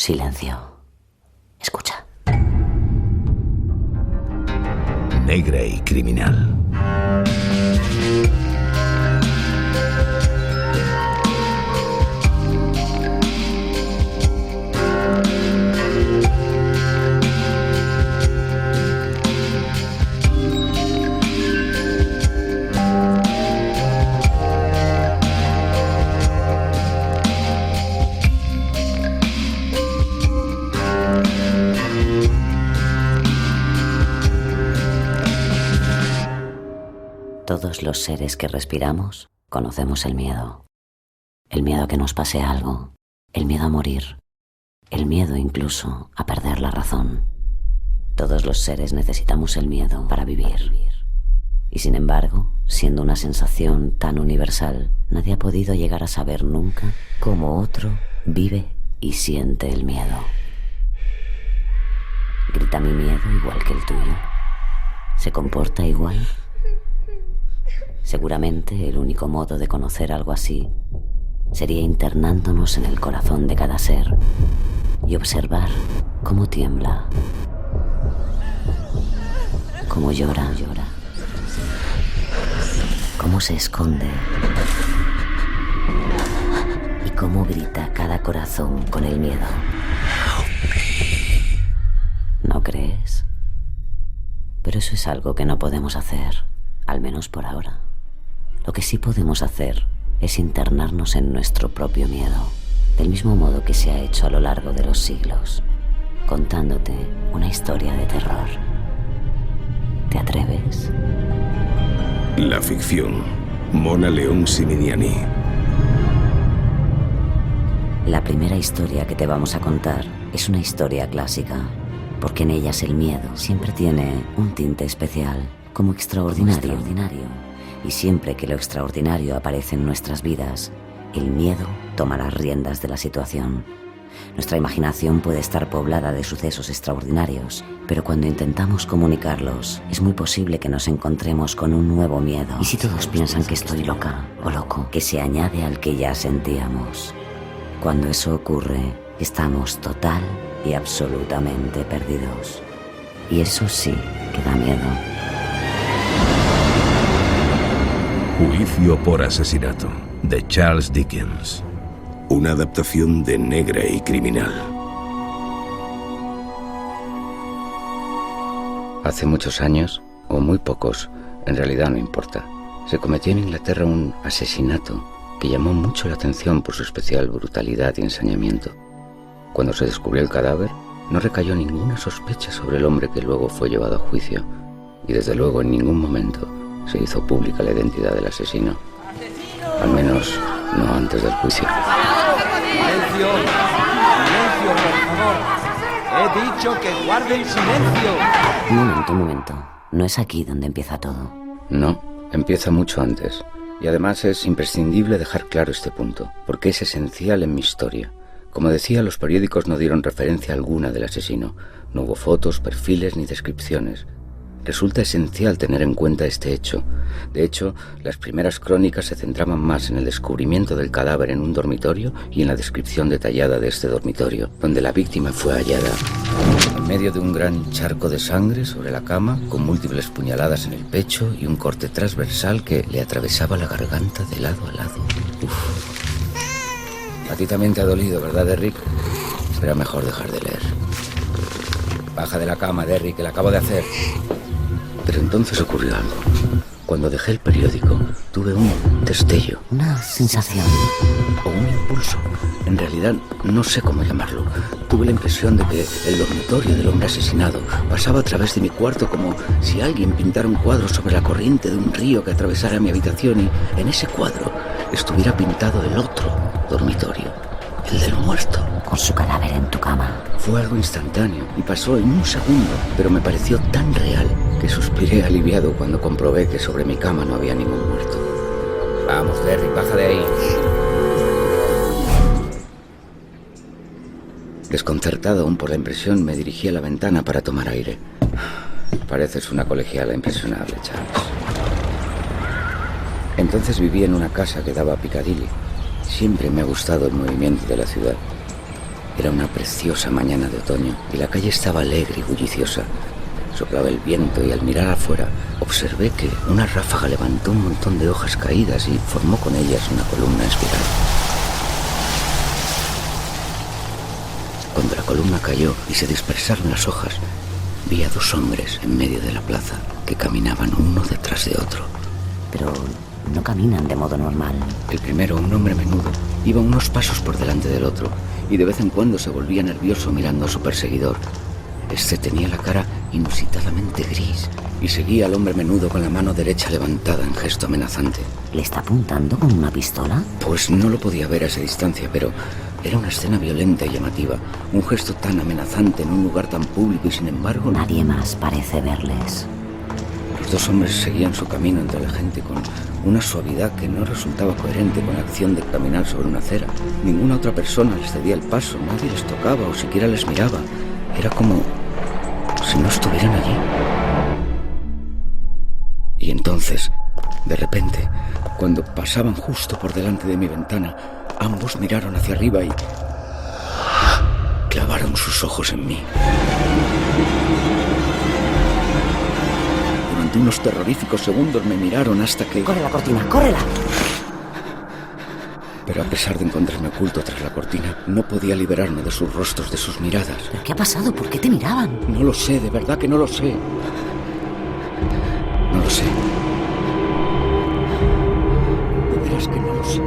Silencio. Escucha. Negra y criminal. Todos los seres que respiramos conocemos el miedo. El miedo a que nos pase algo, el miedo a morir, el miedo incluso a perder la razón. Todos los seres necesitamos el miedo para vivir. Y sin embargo, siendo una sensación tan universal, nadie ha podido llegar a saber nunca cómo otro vive y siente el miedo. ¿Grita mi miedo igual que el tuyo? ¿Se comporta igual? Seguramente el único modo de conocer algo así sería internándonos en el corazón de cada ser y observar cómo tiembla, cómo llora, cómo se esconde y cómo grita cada corazón con el miedo. ¿No crees? Pero eso es algo que no podemos hacer, al menos por ahora. Lo que sí podemos hacer es internarnos en nuestro propio miedo, del mismo modo que se ha hecho a lo largo de los siglos, contándote una historia de terror. ¿Te atreves? La ficción. Mona León Siminiani. La primera historia que te vamos a contar es una historia clásica, porque en ellas el miedo siempre tiene un tinte especial, como extraordinario. Y siempre que lo extraordinario aparece en nuestras vidas, el miedo toma las riendas de la situación. Nuestra imaginación puede estar poblada de sucesos extraordinarios, pero cuando intentamos comunicarlos, es muy posible que nos encontremos con un nuevo miedo. ¿Y si todos piensan que estoy loca o loco? Que se añade al que ya sentíamos. Cuando eso ocurre, estamos total y absolutamente perdidos. Y eso sí que da miedo. Juicio por asesinato, de Charles Dickens. Una adaptación de Negra y criminal. Hace muchos años, o muy pocos, en realidad no importa, se cometió en Inglaterra un asesinato que llamó mucho la atención por su especial brutalidad y ensañamiento. Cuando se descubrió el cadáver, no recayó ninguna sospecha sobre el hombre que luego fue llevado a juicio, y desde luego en ningún momento se hizo pública la identidad del asesino. Al menos, no antes del juicio. ¡Silencio! ¡Silencio, por favor! ¡He dicho que guarden silencio! Un momento. No es aquí donde empieza todo. No, empieza mucho antes. Y además es imprescindible dejar claro este punto, porque es esencial en mi historia. Como decía, los periódicos no dieron referencia alguna del asesino. No hubo fotos, perfiles ni descripciones. Resulta esencial tener en cuenta este hecho. De hecho, las primeras crónicas se centraban más en el descubrimiento del cadáver en un dormitorio y en la descripción detallada de este dormitorio, donde la víctima fue hallada en medio de un gran charco de sangre sobre la cama, con múltiples puñaladas en el pecho y un corte transversal que le atravesaba la garganta de lado a lado. Uf. A ti también te ha dolido, ¿verdad, Derrick? Será mejor dejar de leer. Baja de la cama, Derrick, que la acabo de hacer. Pero entonces ocurrió algo. Cuando dejé el periódico, tuve un destello. Una sensación. O un impulso. En realidad, no sé cómo llamarlo. Tuve la impresión de que el dormitorio del hombre asesinado pasaba a través de mi cuarto como si alguien pintara un cuadro sobre la corriente de un río que atravesara mi habitación y en ese cuadro estuviera pintado el otro dormitorio, el del muerto. Con su cadáver en tu cama. Fue algo instantáneo y pasó en un segundo, pero me pareció tan real que suspiré aliviado cuando comprobé que sobre mi cama no había ningún muerto. Vamos, Derrick, baja de ahí. Desconcertado aún por la impresión, me dirigí a la ventana para tomar aire. Pareces una colegiala impresionable, Charles. Entonces vivía en una casa que daba a Piccadilly. Siempre me ha gustado el movimiento de la ciudad. Era una preciosa mañana de otoño y la calle estaba alegre y bulliciosa. Soplaba el viento y al mirar afuera observé que una ráfaga levantó un montón de hojas caídas y formó con ellas una columna espiral. Cuando la columna cayó y se dispersaron las hojas, vi a 2 hombres en medio de la plaza que caminaban uno detrás de otro. Pero no caminan de modo normal. El primero, un hombre menudo, iba unos pasos por delante del otro y de vez en cuando se volvía nervioso mirando a su perseguidor. Este tenía la cara inusitadamente gris y seguía al hombre menudo con la mano derecha levantada en gesto amenazante. ¿Le está apuntando con una pistola? Pues no lo podía ver a esa distancia, pero era una escena violenta y llamativa. Un gesto tan amenazante en un lugar tan público y sin embargo... Nadie más parece verles. Los 2 hombres seguían su camino entre la gente con una suavidad que no resultaba coherente con la acción de caminar sobre una acera. Ninguna otra persona les cedía el paso, nadie les tocaba o siquiera les miraba. Era como si no estuvieran allí. Y entonces, de repente, cuando pasaban justo por delante de mi ventana, ambos miraron hacia arriba y clavaron sus ojos en mí. Durante unos terroríficos segundos me miraron hasta que... ¡Corre la cortina, córrela! Pero a pesar de encontrarme oculto tras la cortina, no podía liberarme de sus rostros, de sus miradas. ¿Pero qué ha pasado? ¿Por qué te miraban? No lo sé, de verdad que no lo sé. No lo sé. De veras que no lo sé.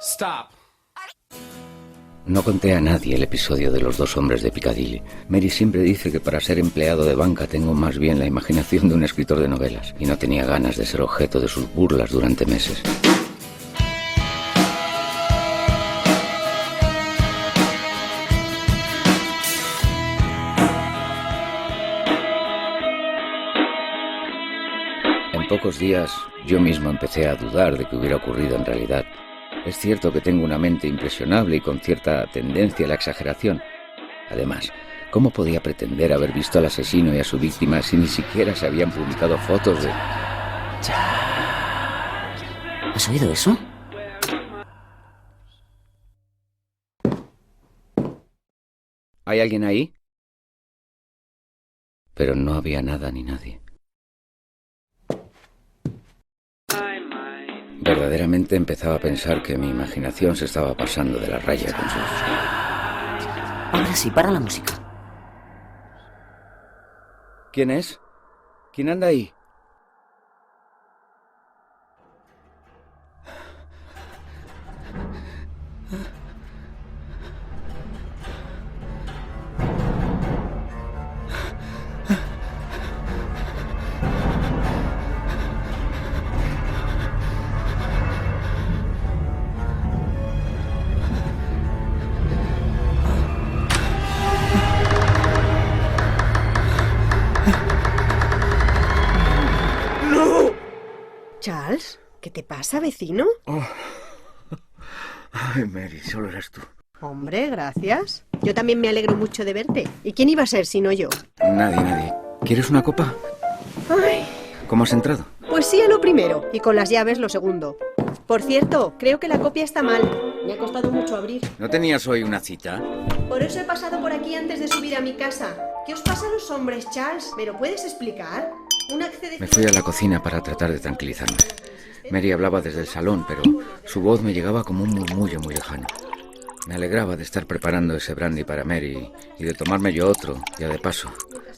Stop. No conté a nadie el episodio de los 2 hombres de Piccadilly. Mary siempre dice que para ser empleado de banca tengo más bien la imaginación de un escritor de novelas y no tenía ganas de ser objeto de sus burlas durante meses. En pocos días yo mismo empecé a dudar de que hubiera ocurrido en realidad. Es cierto que tengo una mente impresionable y con cierta tendencia a la exageración. Además, ¿cómo podía pretender haber visto al asesino y a su víctima si ni siquiera se habían publicado fotos de... ¿Has oído eso? ¿Hay alguien ahí? Pero no había nada ni nadie. Verdaderamente empezaba a pensar que mi imaginación se estaba pasando de la raya con sus... Ahora sí, para la música. ¿Quién es? ¿Quién anda ahí? Charles, ¿qué te pasa, vecino? Oh. Ay, Mary, solo eres tú. Hombre, gracias. Yo también me alegro mucho de verte. ¿Y quién iba a ser sino yo? Nadie. ¿Quieres una copa? Ay. ¿Cómo has entrado? Pues sí a lo primero, y con las llaves lo segundo. Por cierto, creo que la copia está mal. Me ha costado mucho abrir. ¿No tenías hoy una cita? Por eso he pasado por aquí antes de subir a mi casa. ¿Qué os pasa a los hombres, Charles? ¿Me lo puedes explicar? Me fui a la cocina para tratar de tranquilizarme. Mary hablaba desde el salón, pero su voz me llegaba como un murmullo muy lejano. Me alegraba de estar preparando ese brandy para Mary y de tomarme yo otro, ya de paso.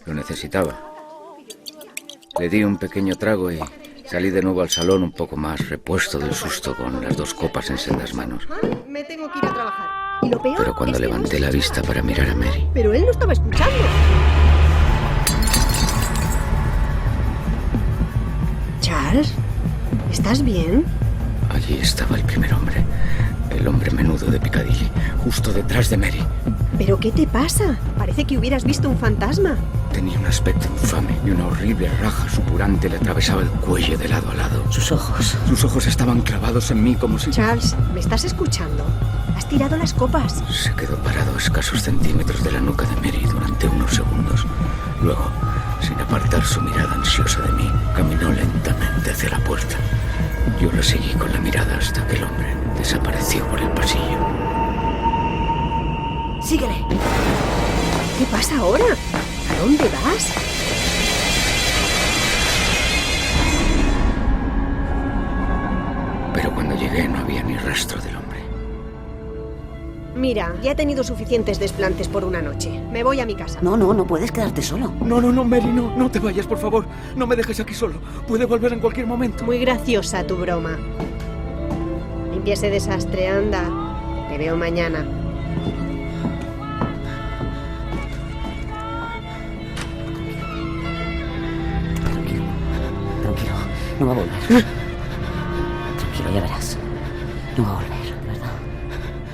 Lo necesitaba. Le di un pequeño trago y salí de nuevo al salón un poco más repuesto del susto con las 2 copas en sendas manos. Me tengo que ir a trabajar. Y lo peor Pero cuando levanté la vista para mirar a Mary... Pero él no estaba escuchando. Charles, ¿estás bien? Allí estaba el primer hombre. El hombre menudo de Piccadilly, justo detrás de Mary. ¿Pero qué te pasa? Parece que hubieras visto un fantasma. Tenía un aspecto infame y una horrible raja supurante le atravesaba el cuello de lado a lado. Sus ojos. Sus ojos estaban clavados en mí como si... Charles, ¿me estás escuchando? Has tirado las copas. Se quedó parado a escasos centímetros de la nuca de Mary durante unos segundos. Luego, sin apartar su mirada ansiosa de mí, caminó lentamente hacia la puerta. Yo lo seguí con la mirada hasta que el hombre desapareció por el pasillo. Síguele. ¿Qué pasa ahora? ¿A dónde vas? Pero cuando llegué no había ni rastro del hombre. Mira, ya he tenido suficientes desplantes por una noche. Me voy a mi casa. No puedes quedarte solo. No, Mary, no te vayas, por favor. No me dejes aquí solo. Puede volver en cualquier momento. Muy graciosa tu broma. Limpia ese desastre, anda. Te veo mañana. Tranquilo. No va a volver. Tranquilo, ya verás. No va a volver, de verdad.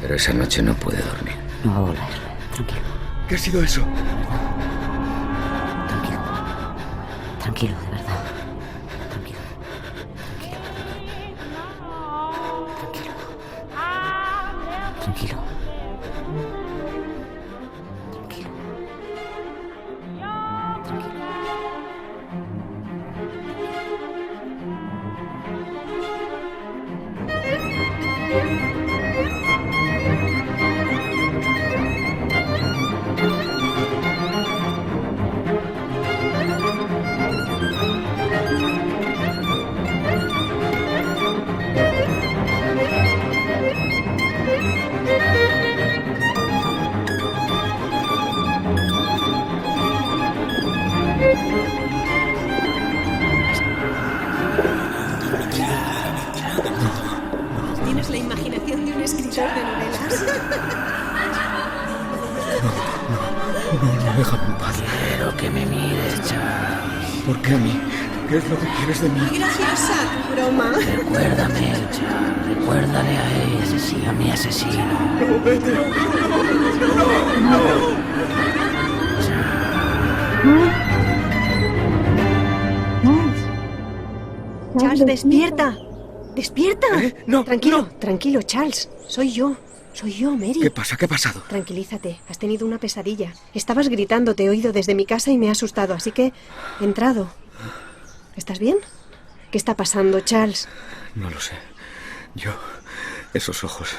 Pero esa noche no pude dormir. No va a volver. Tranquilo. ¿Qué ha sido eso? Tranquilo, de verdad. Tranquilo. Tranquilo. Tienes la imaginación de un escritor de novelas. No, déjame en paz. Quiero que me mires, Charles. ¿Por qué a mí? ¿Qué es lo que quieres de mí? Graciosa tu broma. Recuérdame, Charles. Recuérdale a él. A mi asesino. No, vete. Charles, despierta. ¡Despierta! No, Tranquilo, Charles. Soy yo, Mary. ¿Qué pasa? ¿Qué ha pasado? Tranquilízate, has tenido una pesadilla. Estabas gritando, te he oído desde mi casa y me he asustado, así que he entrado. ¿Estás bien? ¿Qué está pasando, Charles? No lo sé. Esos ojos,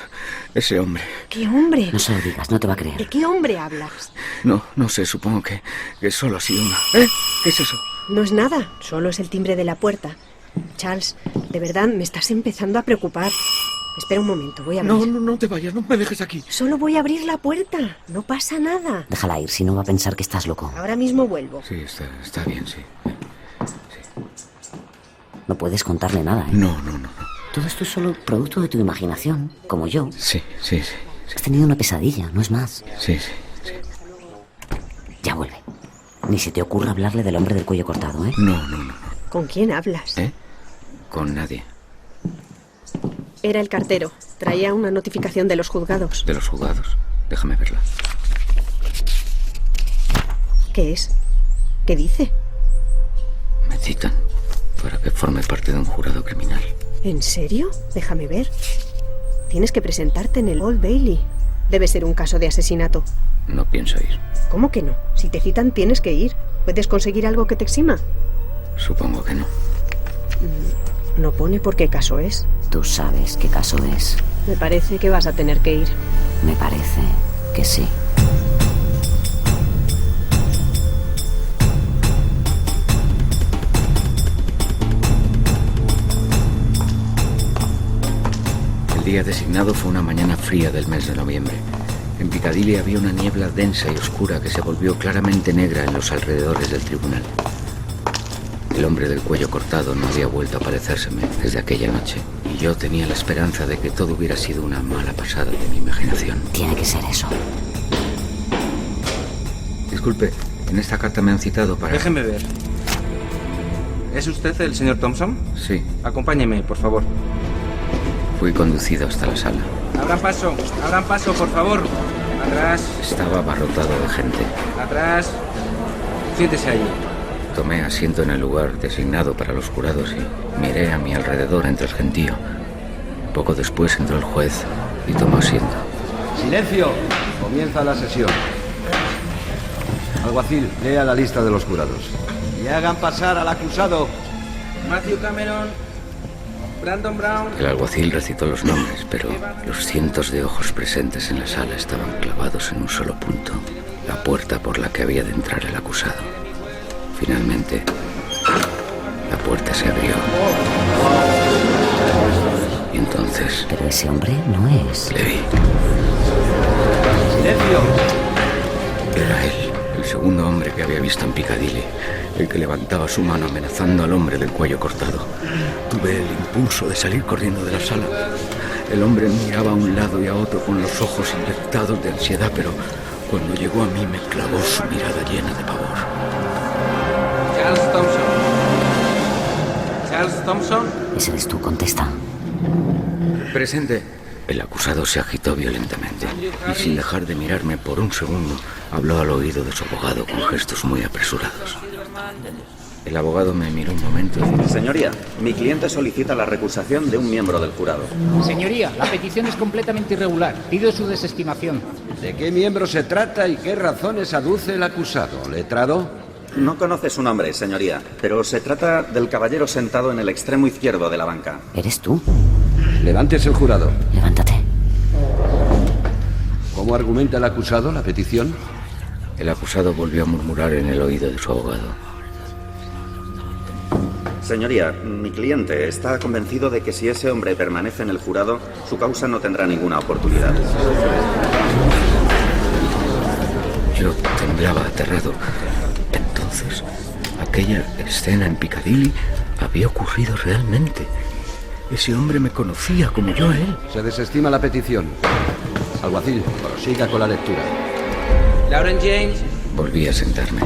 ese hombre. ¿Qué hombre? No se lo digas, no te va a creer. ¿De qué hombre hablas? No sé, supongo que solo ha sido una... ¿Eh? ¿Qué es eso? No es nada, solo es el timbre de la puerta. Charles, de verdad me estás empezando a preocupar. Espera un momento, voy a abrir. No te vayas, no me dejes aquí. Solo voy a abrir la puerta, no pasa nada. Déjala ir, si no va a pensar que estás loco. Ahora mismo vuelvo. Sí, está bien, sí. No puedes contarle nada, ¿eh? No. Todo esto es solo producto de tu imaginación, como yo. Sí. Has tenido una pesadilla, no es más. Sí. Ya vuelve. Ni se te ocurra hablarle del hombre del cuello cortado, ¿eh? No. ¿Con quién hablas? Con nadie. Era el cartero. Traía una notificación de los juzgados. ¿De los juzgados? Déjame verla. ¿Qué es? ¿Qué dice? Me citan para que forme parte de un jurado criminal. ¿En serio? Déjame ver. Tienes que presentarte en el Old Bailey. Debe ser un caso de asesinato. No pienso ir. ¿Cómo que no? Si te citan tienes que ir. ¿Puedes conseguir algo que te exima? Supongo que no. No pone por qué caso es. Tú sabes qué caso es. Me parece que vas a tener que ir. Me parece que sí. El día designado fue una mañana fría del mes de noviembre. En Piccadilly había una niebla densa y oscura que se volvió claramente negra en los alrededores del tribunal. El hombre del cuello cortado no había vuelto a aparecérseme desde aquella noche, y yo tenía la esperanza de que todo hubiera sido una mala pasada de mi imaginación. Tiene que ser eso. Disculpe, en esta carta me han citado para... Déjeme ver. ¿Es usted el señor Thompson? Sí. Acompáñeme, por favor. Fui conducido hasta la sala. Abran paso, por favor. Atrás, Estaba abarrotado de gente. atrás. Siéntese allí. Tomé asiento en el lugar designado para los jurados y miré a mi alrededor entre el gentío. Poco después entró el juez y tomó asiento. ¡Silencio! Comienza la sesión. Alguacil, lea la lista de los jurados. Y hagan pasar al acusado. Matthew Cameron, Brandon Brown. El alguacil recitó los nombres, pero los cientos de ojos presentes en la sala estaban clavados en un solo punto: la puerta por la que había de entrar el acusado. Finalmente, la puerta se abrió. Y entonces Pero ese hombre no es. le vi. ¡Silencio! Era él, el segundo hombre que había visto en Piccadilly, el que levantaba su mano amenazando al hombre del cuello cortado. Tuve el impulso de salir corriendo de la sala. El hombre miraba a un lado y a otro con los ojos inyectados de ansiedad, pero cuando llegó a mí me clavó su mirada llena de pavor. Charles Thompson. Charles Thompson. Ese eres tú, contesta. Presente. El acusado se agitó violentamente y, sin dejar de mirarme por un segundo, habló al oído de su abogado con gestos muy apresurados. El abogado me miró un momento y... Señoría, mi cliente solicita la recusación de un miembro del jurado. Señoría, la petición es completamente irregular. Pido su desestimación. ¿De qué miembro se trata y qué razones aduce el acusado? ¿Letrado? No conoce su nombre, señoría, pero se trata del caballero sentado en el extremo izquierdo de la banca. ¿Eres tú? Levántese el jurado. Levántate. ¿Cómo argumenta el acusado la petición? El acusado volvió a murmurar en el oído de su abogado. Señoría, mi cliente está convencido de que si ese hombre permanece en el jurado, su causa no tendrá ninguna oportunidad. Yo temblaba aterrado. Entonces, aquella escena en Piccadilly había ocurrido realmente. Ese hombre me conocía como yo a él. Se desestima la petición. Alguacil, prosiga con la lectura. Lauren James. Volví a sentarme.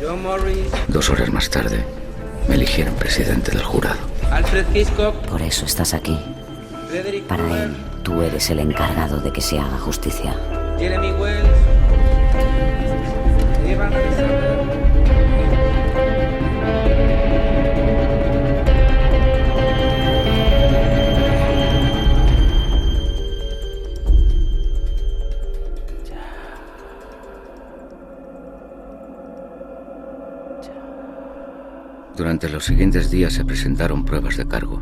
John Morris. 2 horas más tarde, me eligieron presidente del jurado. Alfred Hitchcock. Por eso estás aquí. Frederick Para Cooper, él, tú eres el encargado de que se haga justicia. Jeremy Wells. Evan Alexander. Durante los siguientes días se presentaron pruebas de cargo.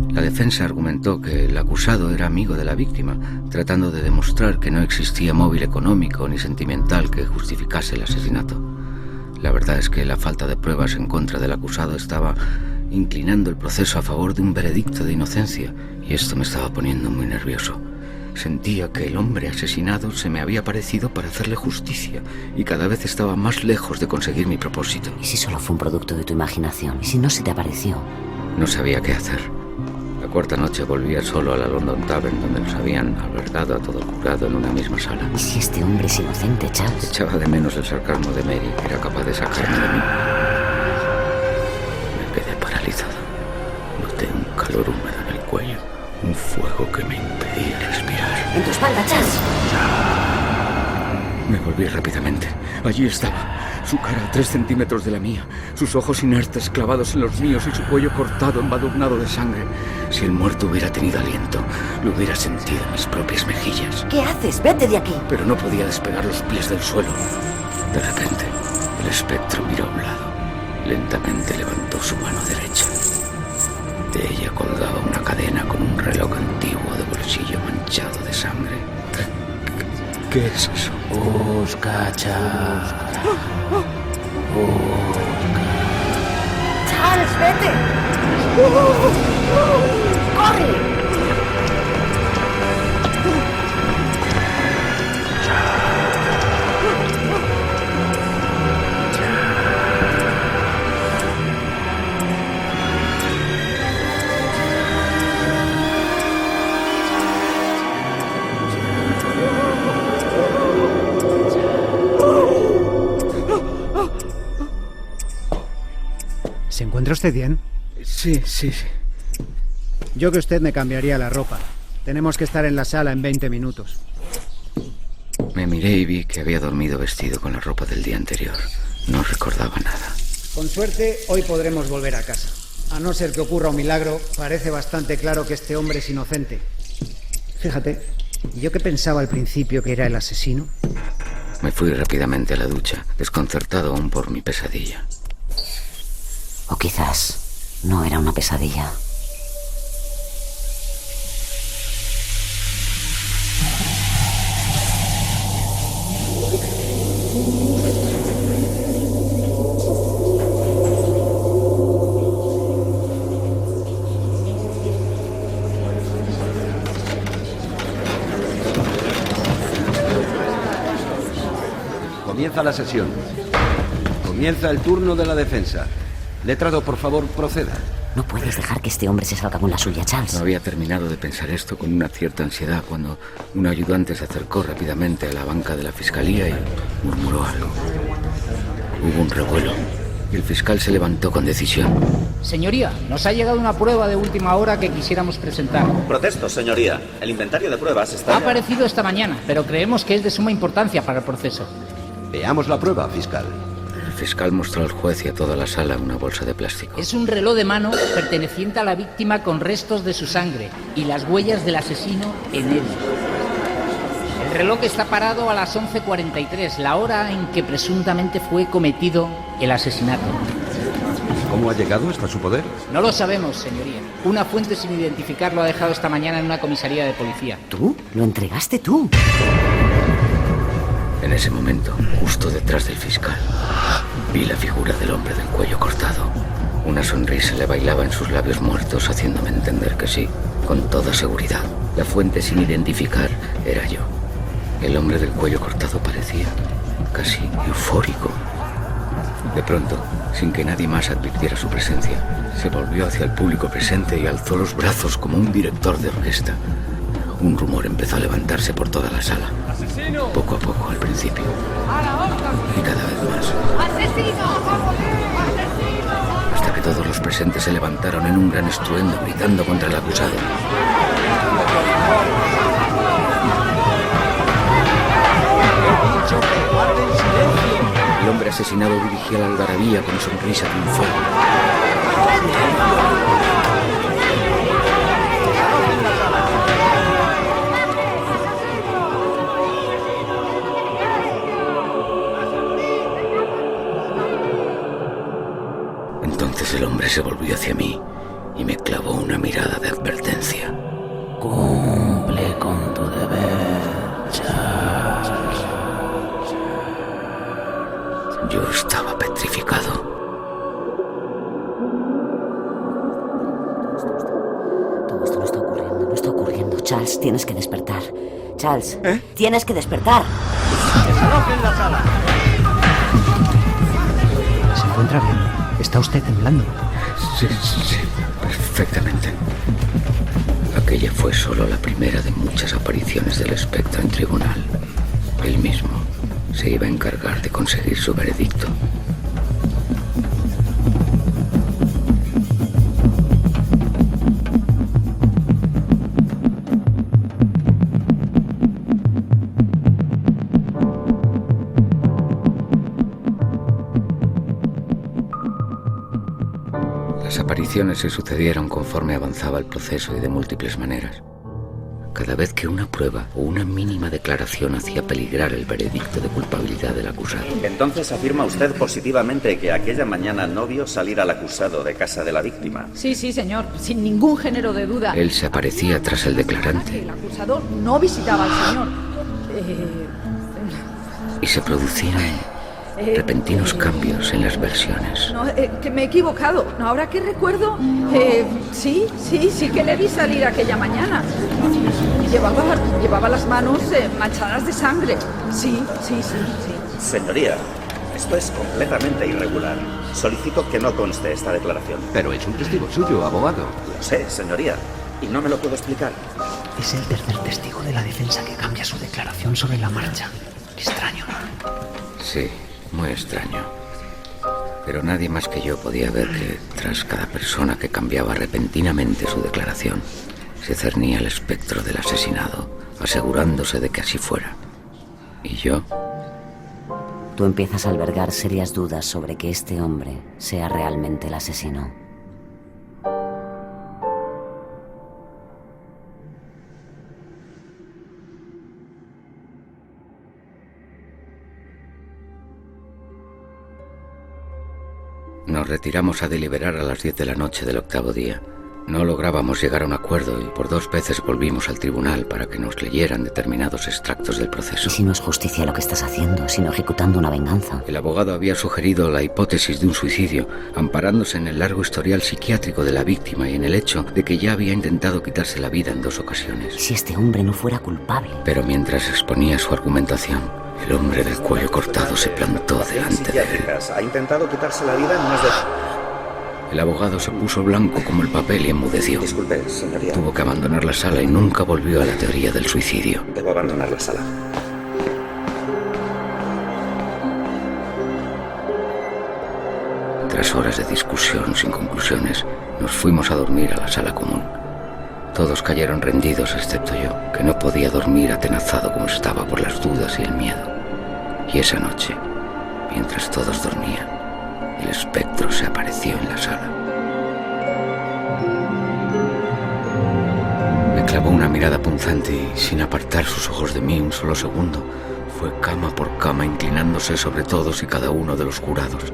La defensa argumentó que el acusado era amigo de la víctima, tratando de demostrar que no existía móvil económico ni sentimental que justificase el asesinato. La verdad es que la falta de pruebas en contra del acusado estaba inclinando el proceso a favor de un veredicto de inocencia, y esto me estaba poniendo muy nervioso. Sentía que el hombre asesinado se me había aparecido para hacerle justicia, y cada vez estaba más lejos de conseguir mi propósito. ¿Y si solo fue un producto de tu imaginación? ¿Y si no se te apareció? No sabía qué hacer. La cuarta noche volvía solo a la London Tavern, donde nos habían albergado a todo el jurado en una misma sala. ¿Y si este hombre es inocente, Charles? Echaba de menos el sarcasmo de Mary, que era capaz de sacarme de mí. Me quedé paralizado. Noté un calor húmedo en el cuello, un fuego que me impedía respirar. ¡En tu espalda, Charles! Me volví rápidamente. Allí estaba, su cara a 3 centímetros de la mía, sus ojos inertes clavados en los míos y su cuello cortado, embadurnado de sangre. Si el muerto hubiera tenido aliento, lo hubiera sentido en mis propias mejillas. ¿Qué haces? ¡Vete de aquí! Pero no podía despegar los pies del suelo. De repente, el espectro miró a un lado. Lentamente levantó su mano derecha. De ella colgaba una cadena con un reloj antiguo de bolsillo manchado de sangre. ¿Qué es eso? Busca, Charles. ¡Charles, vete! ¡Corre! ¿Se encuentra usted bien? Sí. Yo que usted me cambiaría la ropa. Tenemos que estar en la sala en 20 minutos. Me miré y vi que había dormido vestido con la ropa del día anterior. No recordaba nada. Con suerte, hoy podremos volver a casa. A no ser que ocurra un milagro, parece bastante claro que este hombre es inocente. Fíjate, yo que pensaba al principio que era el asesino. Me fui rápidamente a la ducha, desconcertado aún por mi pesadilla. O quizás no era una pesadilla. Comienza la sesión. Comienza el turno de la defensa. Letrado, por favor, proceda. No puedes dejar que este hombre se salga con la suya, Charles. No había terminado de pensar esto con una cierta ansiedad cuando un ayudante se acercó rápidamente a la banca de la fiscalía y murmuró algo. Hubo un revuelo y el fiscal se levantó con decisión. Señoría, nos ha llegado una prueba de última hora que quisiéramos presentar. Protesto, señoría. El inventario de pruebas está... Ha aparecido esta mañana, pero creemos que es de suma importancia para el proceso. Veamos la prueba, fiscal. El fiscal mostró al juez y a toda la sala una bolsa de plástico. Es un reloj de mano perteneciente a la víctima con restos de su sangre y las huellas del asesino en él. El reloj está parado a las 11:43, la hora en que presuntamente fue cometido el asesinato. ¿Cómo ha llegado hasta su poder? No lo sabemos, señoría. Una fuente sin identificar lo ha dejado esta mañana en una comisaría de policía. ¿Tú? ¿Lo entregaste tú? En ese momento, justo detrás del fiscal, vi la figura del hombre del cuello cortado. Una sonrisa le bailaba en sus labios muertos, haciéndome entender que sí, con toda seguridad. La fuente sin identificar era yo. El hombre del cuello cortado parecía casi eufórico. De pronto, sin que nadie más advirtiera su presencia, se volvió hacia el público presente y alzó los brazos como un director de orquesta. Un rumor empezó a levantarse por toda la sala. ¡Asesino! Poco a poco, al principio. Y cada vez más. ¡Asesino! ¡Asesino! Hasta que todos los presentes se levantaron en un gran estruendo, gritando contra el acusado. El hombre asesinado dirigía la algarabía con sonrisa triunfal. Entonces el hombre se volvió hacia mí y me clavó una mirada de advertencia. Cumple con tu deber, Charles. Yo estaba petrificado. Todo esto no está ocurriendo, no está ocurriendo. Charles, tienes que despertar. Charles, tienes que despertar. ¡Desalojen la sala! ¿Se encuentra bien? ¿Está usted temblando? Sí, perfectamente. Aquella fue solo la primera de muchas apariciones del espectro en tribunal. Él mismo se iba a encargar de conseguir su veredicto. Las apariciones se sucedieron conforme avanzaba el proceso y de múltiples maneras. Cada vez que una prueba o una mínima declaración hacía peligrar el veredicto de culpabilidad del acusado. Entonces afirma usted positivamente que aquella mañana no vio salir al acusado de casa de la víctima. Sí, señor, sin ningún género de duda. Él se aparecía tras el declarante. El acusador no visitaba al señor. Y se producían repentinos cambios en las versiones. No, que me he equivocado. Ahora que recuerdo, sí que le vi salir aquella mañana. Llevaba las manos manchadas de sangre. Sí. Señoría, esto es completamente irregular. Solicito que no conste esta declaración. Pero es un testigo suyo, abogado. Lo sé, señoría, y no me lo puedo explicar. Es el tercer testigo de la defensa que cambia su declaración sobre la marcha. Extraño, ¿no? Sí, muy extraño. Pero nadie más que yo podía ver que, tras cada persona que cambiaba repentinamente su declaración, se cernía el espectro del asesinado, asegurándose de que así fuera. ¿Y yo? Tú empiezas a albergar serias dudas sobre que este hombre sea realmente el asesino. Nos retiramos a deliberar a las 10 de la noche del 8º día. No lográbamos llegar a un acuerdo y por 2 veces volvimos al tribunal para que nos leyeran determinados extractos del proceso. ¿Y si no es justicia lo que estás haciendo, sino ejecutando una venganza? El abogado había sugerido la hipótesis de un suicidio, amparándose en el largo historial psiquiátrico de la víctima y en el hecho de que ya había intentado quitarse la vida en 2 ocasiones. ¿Y si este hombre no fuera culpable? Pero mientras exponía su argumentación, el hombre del cuello cortado se plantó delante de él. Ha intentado quitarse la vida en más de... El abogado se puso blanco como el papel y enmudeció. Disculpe, señoría. Tuvo que abandonar la sala y nunca volvió a la teoría del suicidio. Debo abandonar la sala. Tras horas de discusión sin conclusiones, nos fuimos a dormir a la sala común. Todos cayeron rendidos excepto yo, que no podía dormir atenazado como estaba por las dudas y el miedo. Y esa noche, mientras todos dormían, el espectro se apareció en la sala. Me clavó una mirada punzante y, sin apartar sus ojos de mí un solo segundo, fue cama por cama inclinándose sobre todos y cada uno de los jurados.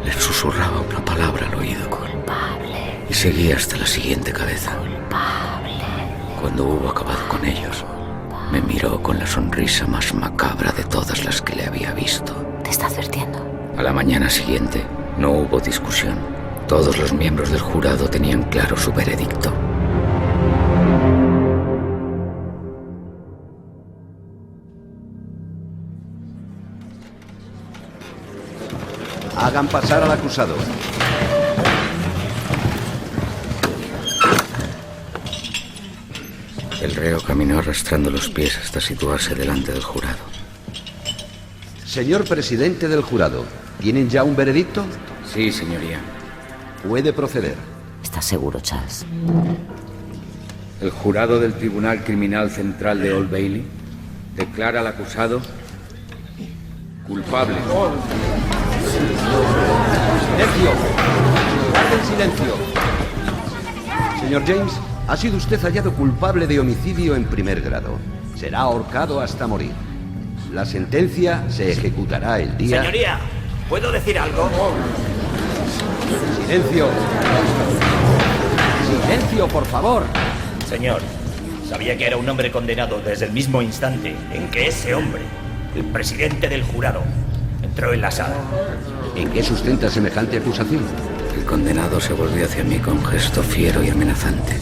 Les susurraba una palabra al oído. Culpable. Y seguía hasta la siguiente cabeza. Culpable. Cuando hubo acabado con ellos, me miró con la sonrisa más macabra de todas las que le había visto. Te está advirtiendo. A la mañana siguiente no hubo discusión. Todos los miembros del jurado tenían claro su veredicto. Hagan pasar al acusado. El reo caminó arrastrando los pies hasta situarse delante del jurado. Señor presidente del jurado, ¿tienen ya un veredicto? Sí, señoría. Puede proceder. ¿Estás seguro, Charles? El jurado del Tribunal Criminal Central de Old Bailey declara al acusado culpable. ¡Silencio! ¡Guarden silencio! Señor James, ha sido usted hallado culpable de homicidio en primer grado. Será ahorcado hasta morir. La sentencia se ejecutará el día... Señoría, ¿puedo decir algo? ¡Silencio! ¡Silencio, por favor! Señor, sabía que era un hombre condenado desde el mismo instante en que ese hombre, el presidente del jurado, entró en la sala. ¿En qué sustenta semejante acusación? El condenado se volvió hacia mí con gesto fiero y amenazante.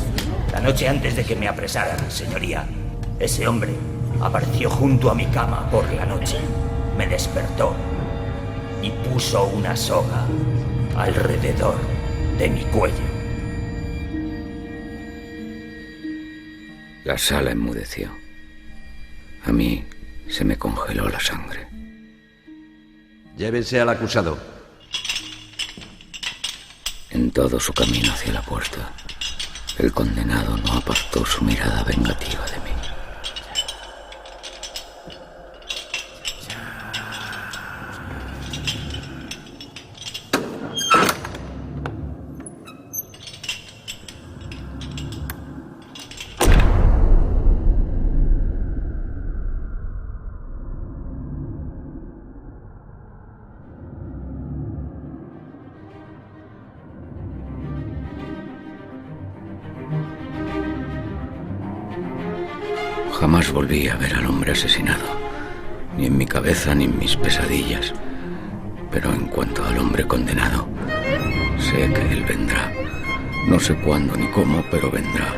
La noche antes de que me apresaran, señoría, ese hombre apareció junto a mi cama por la noche. Me despertó y puso una soga alrededor de mi cuello. La sala enmudeció. A mí se me congeló la sangre. Llévense al acusado. En todo su camino hacia la puerta, el condenado no apartó su mirada vengativa de mí. Jamás volví a ver al hombre asesinado, ni en mi cabeza ni en mis pesadillas. Pero en cuanto al hombre condenado, sé que él vendrá. No sé cuándo ni cómo, pero vendrá.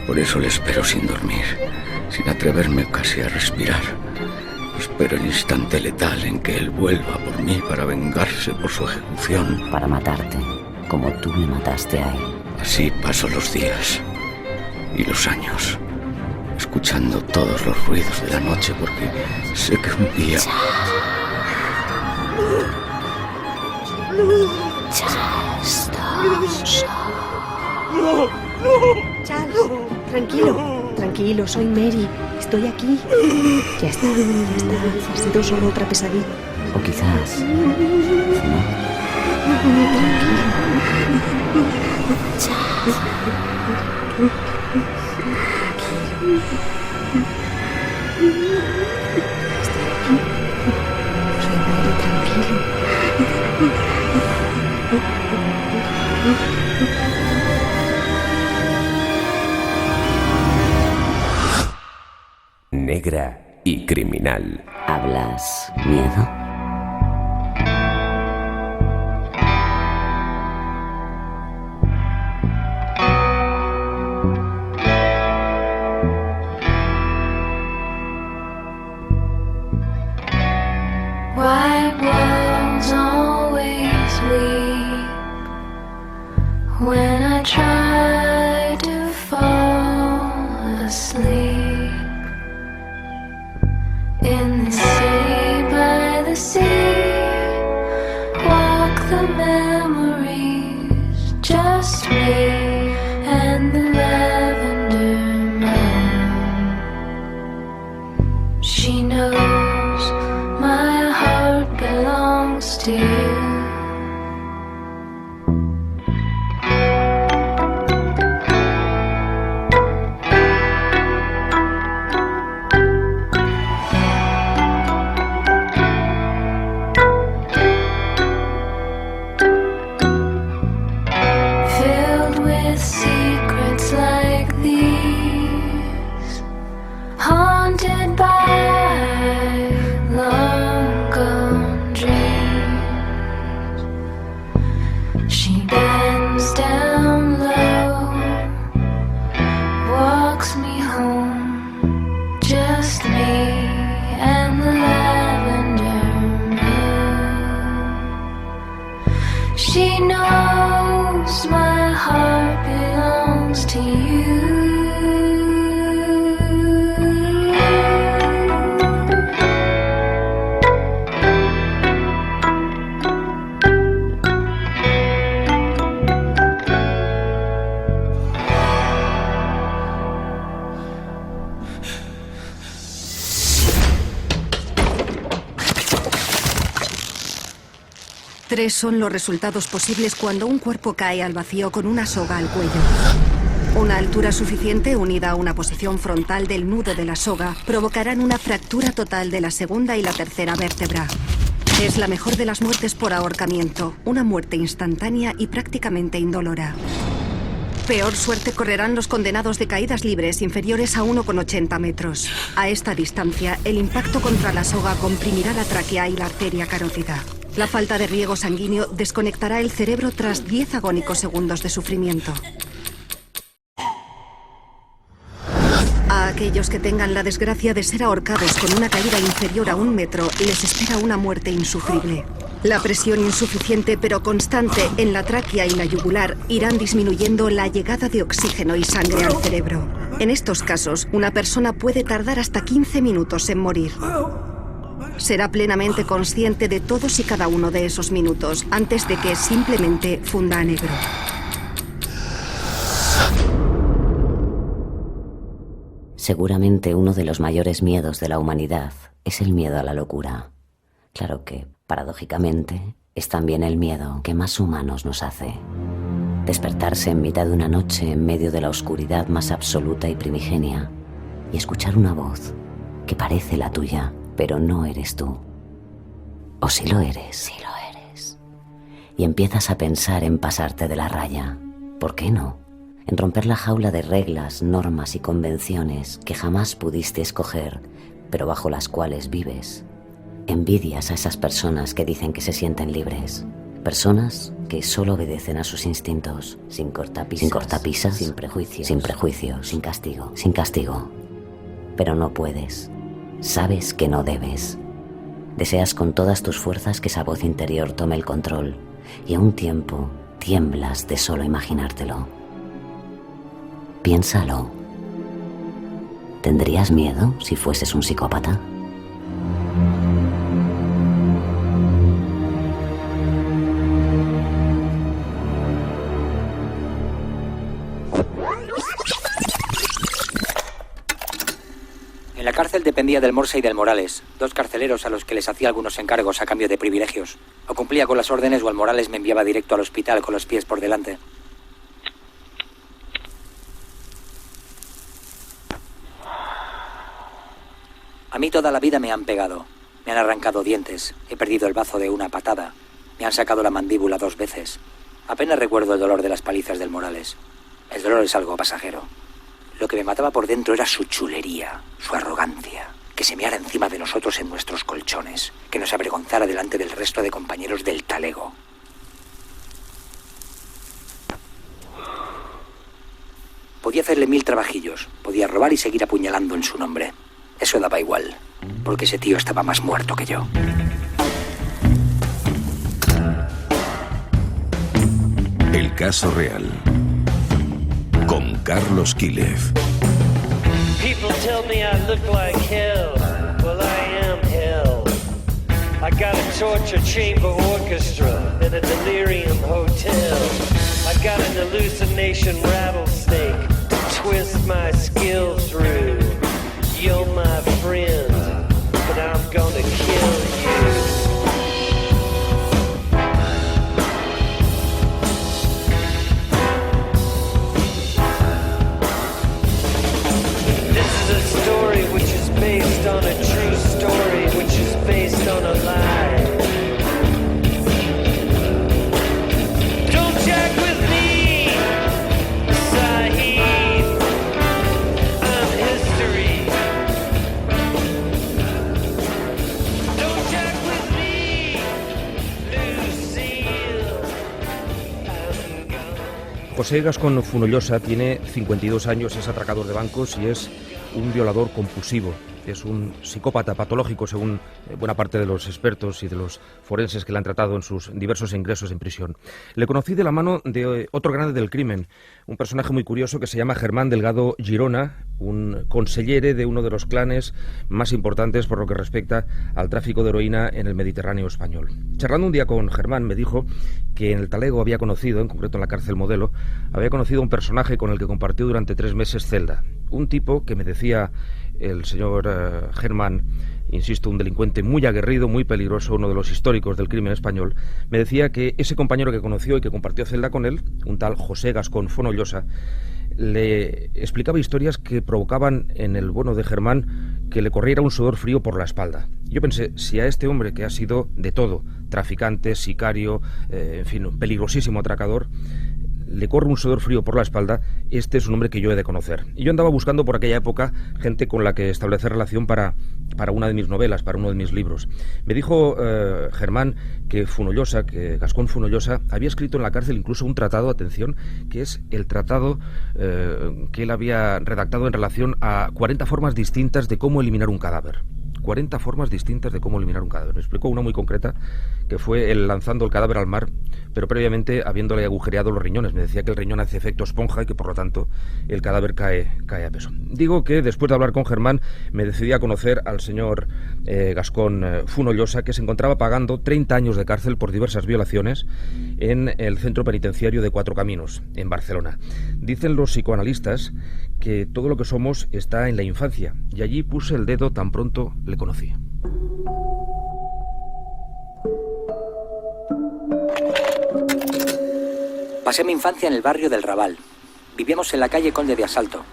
Por eso le espero sin dormir, sin atreverme casi a respirar. Espero el instante letal en que él vuelva por mí para vengarse por su ejecución. Para matarte, como tú me mataste a él. Así paso los días y los años, escuchando todos los ruidos de la noche, porque sé que un día... Charles. Tranquilo, soy Mary. Estoy aquí. Ya está. Ha sido solo otra pesadilla. O quizás... ¿no? Soy Mary, tranquilo. Negra y criminal. ¿Hablas miedo? White walls always weep when I try to fall asleep in the city by the sea. Walk the memories, just me and the lavender moon. She knows my heart belongs to you. Filled with secrets like these, haunted by long gone dreams. She bends down low, walks me home, just me and the lavender moon. She knows my heart belongs to you. Tres son los resultados posibles cuando un cuerpo cae al vacío con una soga al cuello. Una altura suficiente unida a una posición frontal del nudo de la soga provocarán una fractura total de la segunda y la tercera vértebra. Es la mejor de las muertes por ahorcamiento, una muerte instantánea y prácticamente indolora. Peor suerte correrán los condenados de caídas libres inferiores a 1,80 metros. A esta distancia, el impacto contra la soga comprimirá la tráquea y la arteria carótida. La falta de riego sanguíneo desconectará el cerebro tras 10 agónicos segundos de sufrimiento. A aquellos que tengan la desgracia de ser ahorcados con una caída inferior a 1 metro, les espera una muerte insufrible. La presión insuficiente pero constante en la tráquea y la yugular irán disminuyendo la llegada de oxígeno y sangre al cerebro. En estos casos, una persona puede tardar hasta 15 minutos en morir. Será plenamente consciente de todos y cada uno de esos minutos antes de que simplemente funda a negro. Seguramente uno de los mayores miedos de la humanidad es el miedo a la locura. Claro que, paradójicamente, es también el miedo que más humanos nos hace. Despertarse en mitad de una noche en medio de la oscuridad más absoluta y primigenia y escuchar una voz que parece la tuya, pero no eres tú. O sí lo eres. Sí lo eres. Y empiezas a pensar en pasarte de la raya. ¿Por qué no? En romper la jaula de reglas, normas y convenciones que jamás pudiste escoger, pero bajo las cuales vives. Envidias a esas personas que dicen que se sienten libres. Personas que solo obedecen a sus instintos, sin cortapisas, sin prejuicios, sin castigo. Pero no puedes. Sabes que no debes. Deseas con todas tus fuerzas que esa voz interior tome el control y a un tiempo tiemblas de solo imaginártelo. Piénsalo. ¿Tendrías miedo si fueses un psicópata? cárcel dependía del Morse y del Morales, dos carceleros a los que les hacía algunos encargos a cambio de privilegios. O cumplía con las órdenes o el Morales me enviaba directo al hospital con los pies por delante. A mí toda la vida me han pegado. Me han arrancado dientes, he perdido el bazo de una patada, me han sacado la mandíbula 2 veces. Apenas recuerdo el dolor de las palizas del Morales. El dolor es algo pasajero. Lo que me mataba por dentro era su chulería, su arrogancia, que se meara encima de nosotros en nuestros colchones, que nos avergonzara delante del resto de compañeros del talego. Podía hacerle 1000 trabajillos, podía robar y seguir apuñalando en su nombre. Eso daba igual, porque ese tío estaba más muerto que yo. El caso real. Con Carlos Quílez. People tell me I look like hell. Well, I am hell. I got a torture chamber orchestra and a delirium hotel. I got an hallucination rattlesnake to twist my skill through. You're my friend, but I'm gonna kill you. Story which is based on a true story which is based on a lie. Don't jack with me, Sahib. I'm history. Don't jack with me, Lucille. José Gascón Fonollosa tiene 52 años, es atracador de bancos y es un violador compulsivo. Es un psicópata patológico, según buena parte de los expertos y de los forenses que le han tratado en sus diversos ingresos en prisión. Le conocí de la mano de otro grande del crimen, un personaje muy curioso que se llama Germán Delgado Girona, un consellere de uno de los clanes más importantes por lo que respecta al tráfico de heroína en el Mediterráneo español. Charlando un día con Germán me dijo que en el Talego había conocido, en concreto en la cárcel Modelo, había conocido a un personaje con el que compartió durante 3 meses celda. Un tipo que me decía el señor Germán, insisto, un delincuente muy aguerrido, muy peligroso, uno de los históricos del crimen español, me decía que ese compañero que conoció y que compartió celda con él, un tal José Gascón Fonollosa, le explicaba historias que provocaban en el bueno de Germán que le corriera un sudor frío por la espalda. Yo pensé, si a este hombre que ha sido de todo, traficante, sicario, en fin, un peligrosísimo atracador, le corre un sudor frío por la espalda, este es un hombre que yo he de conocer. Y yo andaba buscando por aquella época gente con la que establecer relación para una de mis novelas, para uno de mis libros. Me dijo Germán que Fonollosa, que Gascón Fonollosa, había escrito en la cárcel incluso un tratado, atención, que es el tratado que él había redactado en relación a 40 formas distintas de cómo eliminar un cadáver. 40 formas distintas de cómo eliminar un cadáver. Me explicó una muy concreta, que fue el lanzando el cadáver al mar, pero previamente habiéndole agujereado los riñones. Me decía que el riñón hace efecto esponja y que por lo tanto el cadáver cae a peso. Digo que después de hablar con Germán me decidí a conocer al señor Gascón Fonollosa, que se encontraba pagando 30 años de cárcel por diversas violaciones en el centro penitenciario de Cuatro Caminos, en Barcelona. Dicen los psicoanalistas que todo lo que somos está en la infancia, y allí puse el dedo tan pronto le conocí. Pasé mi infancia en el barrio del Raval. Vivíamos en la calle Conde de Asalto.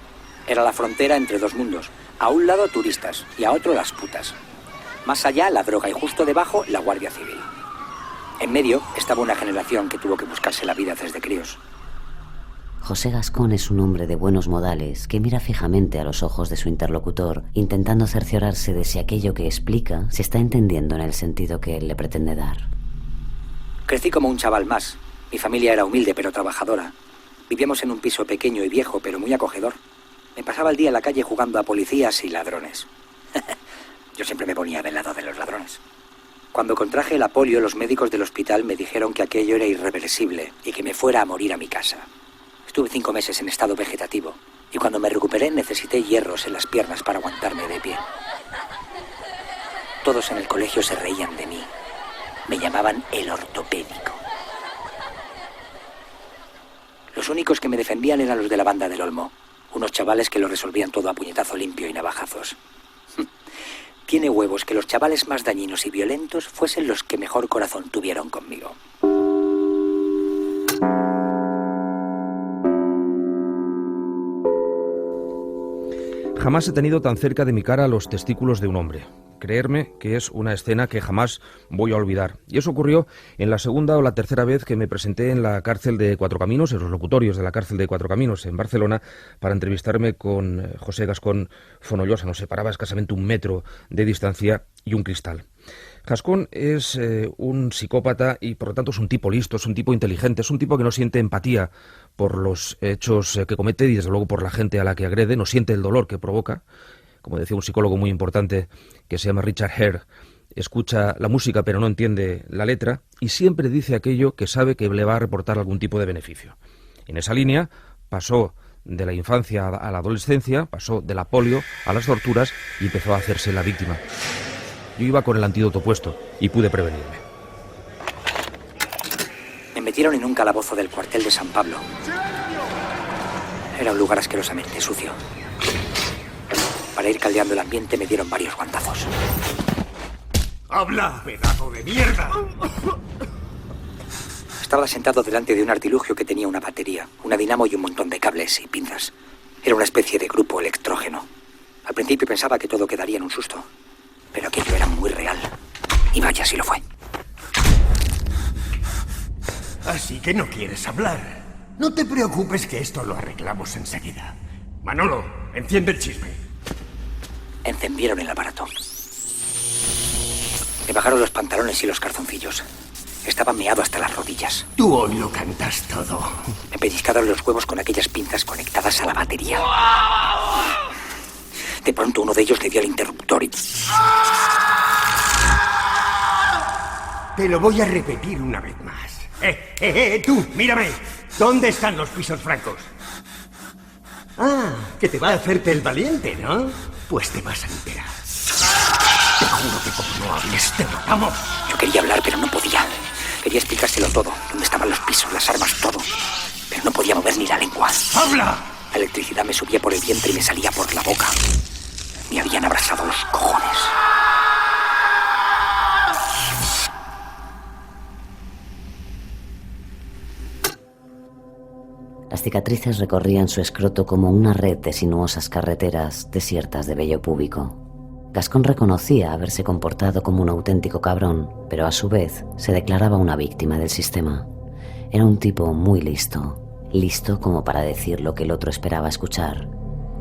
Era la frontera entre dos mundos. A un lado turistas y a otro las putas. Más allá la droga y justo debajo la Guardia Civil. En medio estaba una generación que tuvo que buscarse la vida desde críos. José Gascón es un hombre de buenos modales que mira fijamente a los ojos de su interlocutor, intentando cerciorarse de si aquello que explica se está entendiendo en el sentido que él le pretende dar. Crecí como un chaval más. Mi familia era humilde pero trabajadora. Vivíamos en un piso pequeño y viejo pero muy acogedor. Me pasaba el día en la calle jugando a policías y ladrones. Yo siempre me ponía del lado de los ladrones. Cuando contraje la polio, los médicos del hospital me dijeron que aquello era irreversible y que me fuera a morir a mi casa. Estuve 5 meses en estado vegetativo y cuando me recuperé necesité hierros en las piernas para aguantarme de pie. Todos en el colegio se reían de mí. Me llamaban el ortopédico. Los únicos que me defendían eran los de la banda del Olmo, unos chavales que lo resolvían todo a puñetazo limpio y navajazos. Tiene huevos que los chavales más dañinos y violentos fuesen los que mejor corazón tuvieron conmigo. Jamás he tenido tan cerca de mi cara los testículos de un hombre. Creerme que es una escena que jamás voy a olvidar. Y eso ocurrió en la segunda o la tercera vez que me presenté en la cárcel de Cuatro Caminos, en los locutorios de la cárcel de Cuatro Caminos, en Barcelona, para entrevistarme con José Gascón Fonollosa. Nos separaba escasamente 1 metro de distancia y un cristal. Gascón es un psicópata y por lo tanto es un tipo listo, es un tipo inteligente, es un tipo que no siente empatía por los hechos que comete y desde luego por la gente a la que agrede, no siente el dolor que provoca. Como decía un psicólogo muy importante que se llama Richard Hare, escucha la música pero no entiende la letra y siempre dice aquello que sabe que le va a reportar algún tipo de beneficio. En esa línea pasó de la infancia a la adolescencia, pasó de la polio a las torturas y empezó a hacerse la víctima. Yo iba con el antídoto puesto y pude prevenirme. Me metieron en un calabozo del cuartel de San Pablo. Era un lugar asquerosamente sucio. Para ir caldeando el ambiente me dieron varios guantazos. ¡Habla, pedazo de mierda! Estaba sentado delante de un artilugio que tenía una batería, una dinamo y un montón de cables y pinzas. Era una especie de grupo electrógeno. Al principio pensaba que todo quedaría en un susto, pero aquello era muy real. Y vaya si lo fue. Así que no quieres hablar. No te preocupes que esto lo arreglamos enseguida. Manolo, enciende el chisme. Encendieron el aparato. Me bajaron los pantalones y los calzoncillos. Estaba meado hasta las rodillas. Tú hoy lo cantas todo. Me pellizcaron los huevos con aquellas pinzas conectadas a la batería. De pronto uno de ellos le dio al interruptor y... Te lo voy a repetir una vez más. Tú, mírame. ¿Dónde están los pisos francos? Ah, que te va a hacerte el valiente, ¿no? Pues te vas a enterar. Te juro que como no hables, te matamos. Yo quería hablar, pero no podía. Quería explicárselo todo. Dónde estaban los pisos, las armas, todo. Pero no podía mover ni la lengua. ¡Habla! La electricidad me subía por el vientre y me salía por la boca. Me habían abrazado los cojones. Las cicatrices recorrían su escroto como una red de sinuosas carreteras desiertas de vello púbico. Gascón reconocía haberse comportado como un auténtico cabrón, pero a su vez se declaraba una víctima del sistema. Era un tipo muy listo, listo como para decir lo que el otro esperaba escuchar,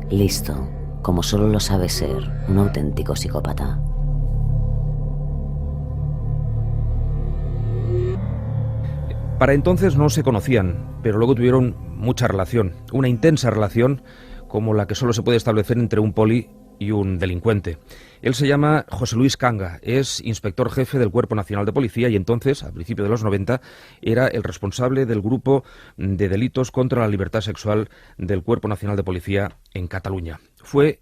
listo como solo lo sabe ser un auténtico psicópata. Para entonces no se conocían, pero luego tuvieron mucha relación, una intensa relación como la que solo se puede establecer entre un poli y un delincuente. Él se llama José Luis Canga, es inspector jefe del Cuerpo Nacional de Policía y entonces, a principios de los 90, era el responsable del grupo de delitos contra la libertad sexual del Cuerpo Nacional de Policía en Cataluña. Fue,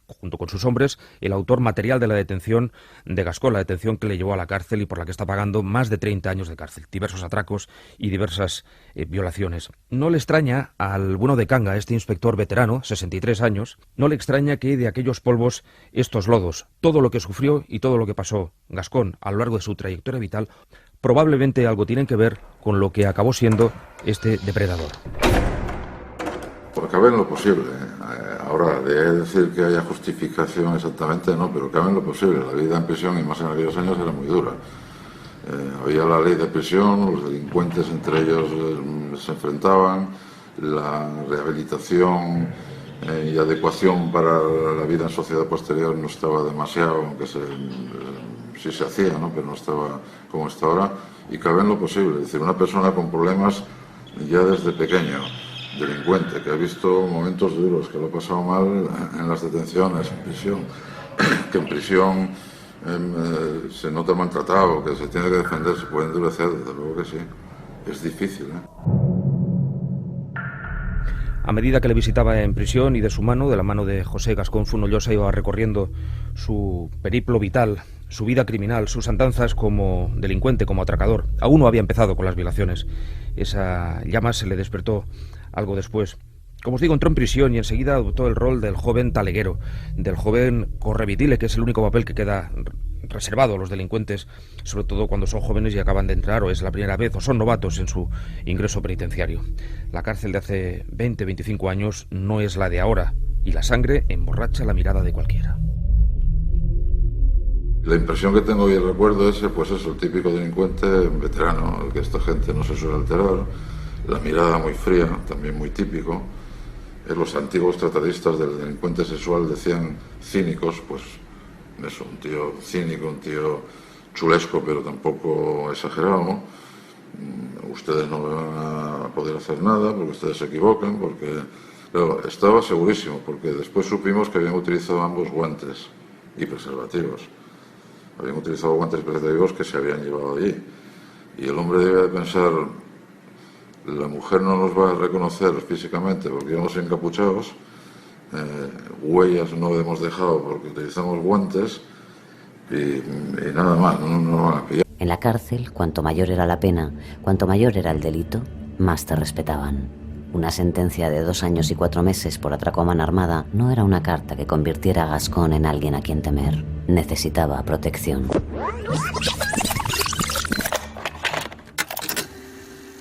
junto con sus hombres, el autor material de la detención de Gascón, la detención que le llevó a la cárcel y por la que está pagando más de 30 años de cárcel, diversos atracos y diversas violaciones. No le extraña al bueno de Canga, este inspector veterano, 63 años, no le extraña que de aquellos polvos estos lodos, todo lo que sufrió y todo lo que pasó Gascón a lo largo de su trayectoria vital, probablemente algo tienen que ver con lo que acabó siendo este depredador. Pues cabe en lo posible. Ahora, de decir que haya justificación exactamente, no, pero cabe en lo posible. La vida en prisión, y más en aquellos años, era muy dura. Había la ley de prisión, los delincuentes entre ellos se enfrentaban, la rehabilitación y adecuación para la vida en sociedad posterior no estaba demasiado, aunque sí se hacía, ¿no? Pero no estaba como está ahora. Y cabe en lo posible. Es decir, una persona con problemas ya desde pequeño, delincuente, que ha visto momentos duros, que lo ha pasado mal en las detenciones, en prisión, que en prisión se nota maltratado, que se tiene que defender, se puede endurecer, desde luego que sí. Es difícil, A medida que le visitaba en prisión y de su mano, de la mano de José Gascón Fonollosa, iba recorriendo su periplo vital, su vida criminal, sus andanzas como delincuente, como atracador. Aún no había empezado con las violaciones. Esa llama se le despertó algo después. Como os digo, entró en prisión y enseguida adoptó el rol del joven taleguero, del joven correvidile, que es el único papel que queda reservado a los delincuentes, sobre todo cuando son jóvenes y acaban de entrar, o es la primera vez, o son novatos en su ingreso penitenciario. La cárcel de hace 20, 25 años no es la de ahora, y la sangre emborracha la mirada de cualquiera. La impresión que tengo y el recuerdo es, pues eso, el típico delincuente veterano, el que esta gente no se suele alterar, la mirada muy fría, también muy típico. Los antiguos tratadistas del delincuente sexual decían cínicos, pues eso, un tío cínico, un tío chulesco, pero tampoco exagerado. Ustedes no van a poder hacer nada porque ustedes se equivocan, porque... Pero estaba segurísimo, porque después supimos que habían utilizado ambos guantes y preservativos. Habían utilizado guantes y preservativos que se habían llevado allí. Y el hombre debe de pensar, la mujer no nos va a reconocer físicamente porque íbamos encapuchados, huellas no hemos dejado porque utilizamos guantes y nada más, no nos van a pillar. En la cárcel, cuanto mayor era la pena, cuanto mayor era el delito, más te respetaban. Una sentencia de 2 años y 4 meses por atraco a mano armada no era una carta que convirtiera a Gascón en alguien a quien temer. Necesitaba protección.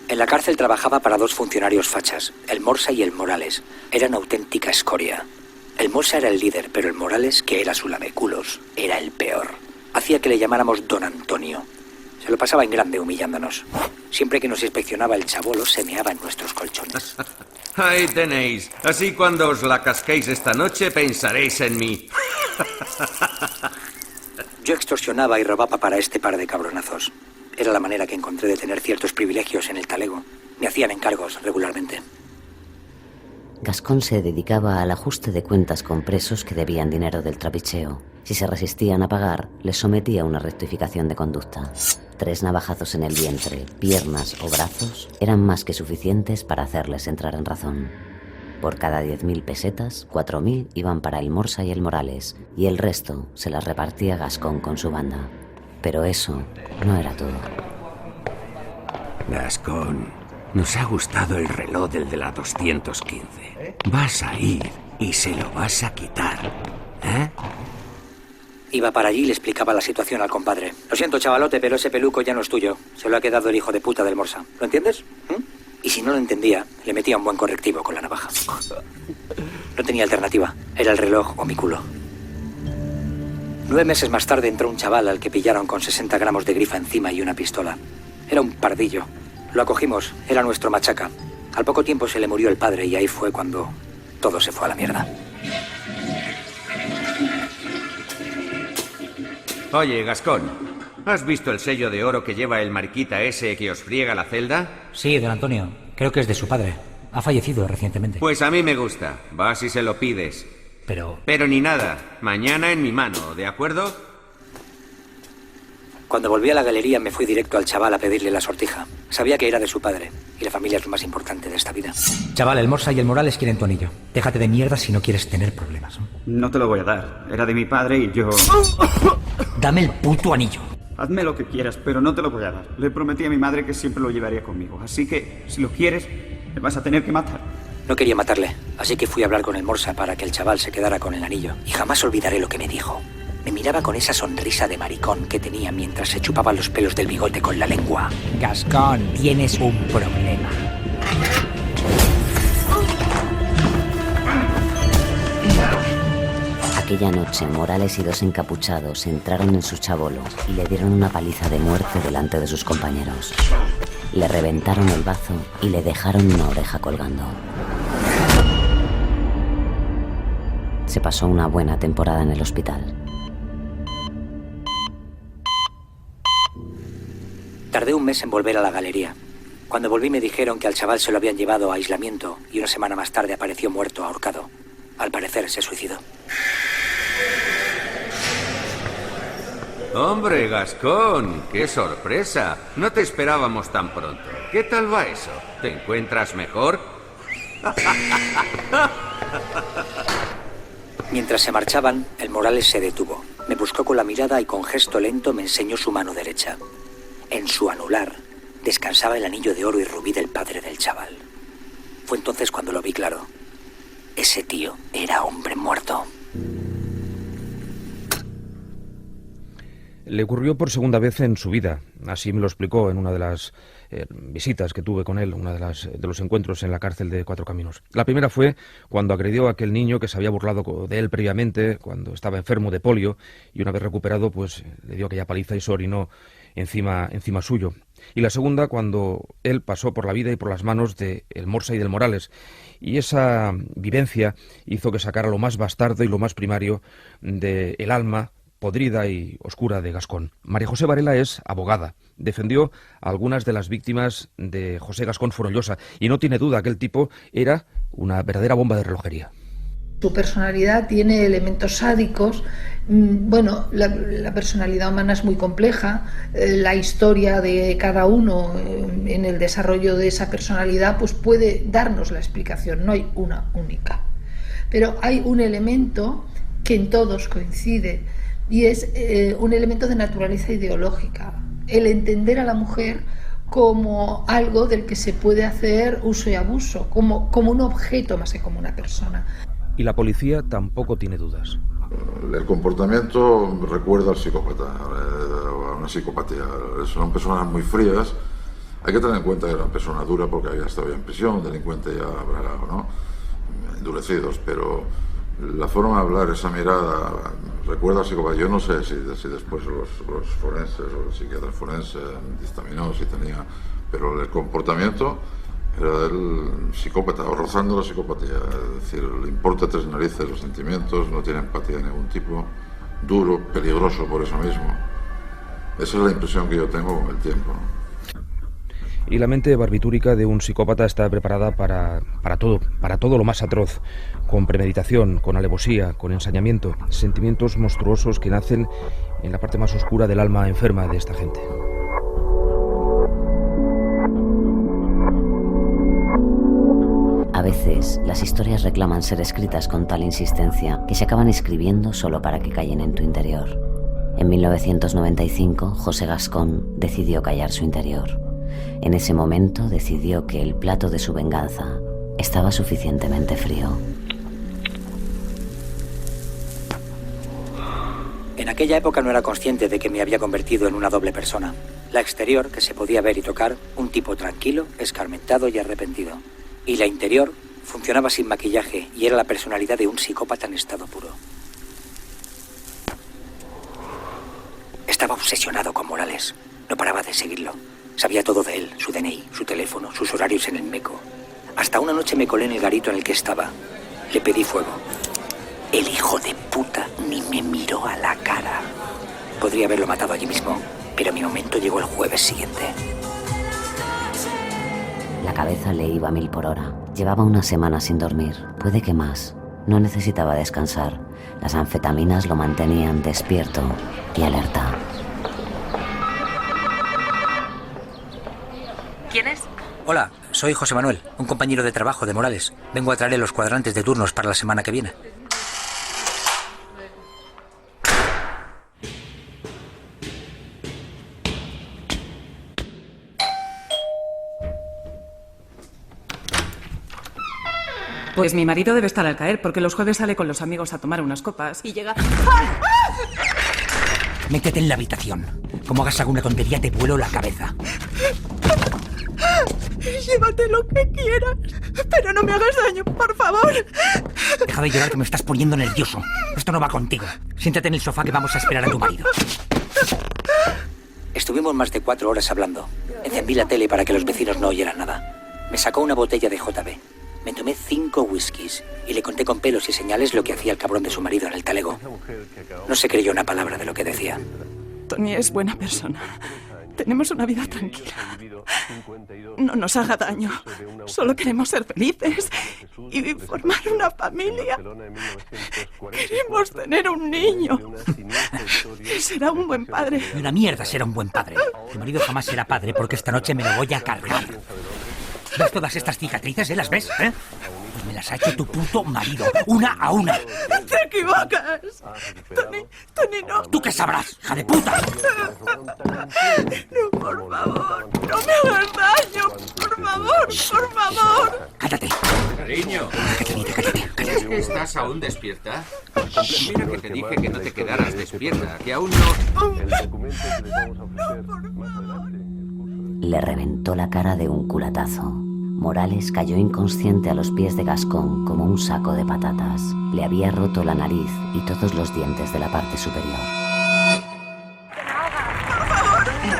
En la cárcel trabajaba para 2 funcionarios fachas, el Morsa y el Morales. Eran auténtica escoria. El Morsa era el líder, pero el Morales, que era su lameculos, era el peor. Hacía que le llamáramos Don Antonio. Se lo pasaba en grande humillándonos. Siempre que nos inspeccionaba el chabolo, se meaba en nuestros colchones. Ahí tenéis. Así cuando os la casquéis esta noche pensaréis en mí. Yo extorsionaba y robaba para este par de cabronazos. Era la manera que encontré de tener ciertos privilegios en el talego. Me hacían encargos regularmente. Gascón se dedicaba al ajuste de cuentas con presos que debían dinero del trapicheo. Si se resistían a pagar, les sometía a una rectificación de conducta. 3 navajazos en el vientre, piernas o brazos eran más que suficientes para hacerles entrar en razón. Por cada 10.000 pesetas, 4.000 iban para el Morsa y el Morales, y el resto se las repartía Gascón con su banda. Pero eso no era todo. Gascón, nos ha gustado el reloj del de la 215. Vas a ir y se lo vas a quitar, ¿eh? Iba para allí y le explicaba la situación al compadre. Lo siento, chavalote, pero ese peluco ya no es tuyo. Se lo ha quedado el hijo de puta del Morsa. ¿Lo entiendes? Y si no lo entendía, le metía un buen correctivo con la navaja. No tenía alternativa. Era el reloj o mi culo. 9 meses más tarde entró un chaval al que pillaron con 60 gramos de grifa encima y una pistola. Era un pardillo. Lo acogimos. Era nuestro machaca. Al poco tiempo se le murió el padre y ahí fue cuando todo se fue a la mierda. Oye, Gascón, ¿has visto el sello de oro que lleva el mariquita ese que os friega la celda? Sí, don Antonio. Creo que es de su padre. Ha fallecido recientemente. Pues a mí me gusta. Vas y se lo pides. Pero ni nada. Mañana en mi mano, ¿de acuerdo? Cuando volví a la galería me fui directo al chaval a pedirle la sortija. Sabía que era de su padre, y la familia es lo más importante de esta vida. Chaval, el Morsa y el Morales quieren tu anillo. Déjate de mierda si no quieres tener problemas. No te lo voy a dar. Era de mi padre y yo... Dame el puto anillo. Hazme lo que quieras, pero no te lo voy a dar. Le prometí a mi madre que siempre lo llevaría conmigo. Así que, si lo quieres, me vas a tener que matar. No quería matarle, así que fui a hablar con el Morsa para que el chaval se quedara con el anillo. Y jamás olvidaré lo que me dijo. Me miraba con esa sonrisa de maricón que tenía mientras se chupaba los pelos del bigote con la lengua. Gascón, tienes un problema. Aquella noche, Morales y 2 encapuchados entraron en su chabolo y le dieron una paliza de muerte delante de sus compañeros. Le reventaron el bazo y le dejaron una oreja colgando. Se pasó una buena temporada en el hospital. Tardé un mes en volver a la galería. Cuando volví me dijeron que al chaval se lo habían llevado a aislamiento y una semana más tarde apareció muerto ahorcado. Al parecer se suicidó. Hombre, Gascón, qué sorpresa. No te esperábamos tan pronto. ¿Qué tal va eso? ¿Te encuentras mejor? Mientras se marchaban, el Morales se detuvo. Me buscó con la mirada y con gesto lento me enseñó su mano derecha. En su anular descansaba el anillo de oro y rubí del padre del chaval. Fue entonces cuando lo vi claro. Ese tío era hombre muerto. Le ocurrió por segunda vez en su vida. Así me lo explicó en una de las visitas que tuve con él, una de los encuentros en la cárcel de Cuatro Caminos. La primera fue cuando agredió a aquel niño que se había burlado de él previamente, cuando estaba enfermo de polio, y una vez recuperado, pues le dio aquella paliza y se orinó encima suyo. Y la segunda, cuando él pasó por la vida y por las manos de el Morsa y del Morales. Y esa vivencia hizo que sacara lo más bastardo y lo más primario del alma podrida y oscura de Gascón. María José Varela es abogada. Defendió a algunas de las víctimas de José Gascón Fonollosa y no tiene duda que el tipo era una verdadera bomba de relojería. Su personalidad tiene elementos sádicos. Bueno, la personalidad humana es muy compleja. La historia de cada uno en el desarrollo de esa personalidad pues puede darnos la explicación. No hay una única. Pero hay un elemento que en todos coincide y es un elemento de naturaleza ideológica. El entender a la mujer como algo del que se puede hacer uso y abuso, como un objeto más que como una persona. Y la policía tampoco tiene dudas. El comportamiento recuerda al psicópata, a una psicopatía. Son personas muy frías. Hay que tener en cuenta que era una persona dura porque había estado ya en prisión, delincuente ya bragado, ¿no? Endurecidos, pero la forma de hablar, esa mirada, recuerda al psicópata. Yo no sé si después los forenses o los psiquiatras forenses dictaminó si tenía, pero el comportamiento era del psicópata, o rozando la psicopatía, es decir, le importa tres narices los sentimientos, no tiene empatía de ningún tipo, duro, peligroso por eso mismo. Esa es la impresión que yo tengo con el tiempo, ¿no? Y la mente barbitúrica de un psicópata está preparada para todo lo más atroz, con premeditación, con alevosía, con ensañamiento, sentimientos monstruosos que nacen en la parte más oscura del alma enferma de esta gente. A veces, las historias reclaman ser escritas con tal insistencia que se acaban escribiendo solo para que callen en tu interior. En 1995, José Gascón decidió callar su interior. En ese momento decidió que el plato de su venganza estaba suficientemente frío. En aquella época no era consciente de que me había convertido en una doble persona. La exterior, que se podía ver y tocar, un tipo tranquilo, escarmentado y arrepentido. Y la interior funcionaba sin maquillaje y era la personalidad de un psicópata en estado puro. Estaba obsesionado con Morales. No paraba de seguirlo. Sabía todo de él, su DNI, su teléfono, sus horarios en el Meco. Hasta una noche me colé en el garito en el que estaba. Le pedí fuego. El hijo de puta ni me miró a la cara. Podría haberlo matado allí mismo, pero mi momento llegó el jueves siguiente. La cabeza le iba a 1000 por hora. Llevaba una semana sin dormir, puede que más. No necesitaba descansar. Las anfetaminas lo mantenían despierto y alerta. ¿Quién es? Hola, soy José Manuel, un compañero de trabajo de Morales. Vengo a traerle los cuadrantes de turnos para la semana que viene. Pues mi marido debe estar al caer, porque los jueves sale con los amigos a tomar unas copas y llega... Métete en la habitación. Como hagas alguna tontería te vuelo la cabeza. Llévate lo que quieras, pero no me hagas daño, por favor. Deja de llorar que me estás poniendo nervioso. Esto no va contigo. Siéntate en el sofá que vamos a esperar a tu marido. Estuvimos más de 4 horas hablando. Encendí la tele para que los vecinos no oyeran nada. Me sacó una botella de JB. Me tomé 5 whiskies y le conté con pelos y señales lo que hacía el cabrón de su marido en el talego. No se creyó una palabra de lo que decía. Tony es buena persona. Tenemos una vida tranquila. No nos haga daño. Solo queremos ser felices y formar una familia. Queremos tener un niño. Será un buen padre. Y una mierda será un buen padre. Tu marido jamás será padre porque esta noche me lo voy a cargar. ¿Ves todas estas cicatrices? ¿Las ves? Pues me las ha hecho tu puto marido, una a una. ¡Te equivocas! Tony, no. ¿Tú qué sabrás, hija de puta? No, por favor, no me hagas daño. Por favor, por favor. Cállate. Cariño. Cállate. ¿Estás aún despierta? Mira que te dije que no te quedaras despierta, que aún no... Le reventó la cara de un culatazo. Morales cayó inconsciente a los pies de Gascón como un saco de patatas. Le había roto la nariz y todos los dientes de la parte superior.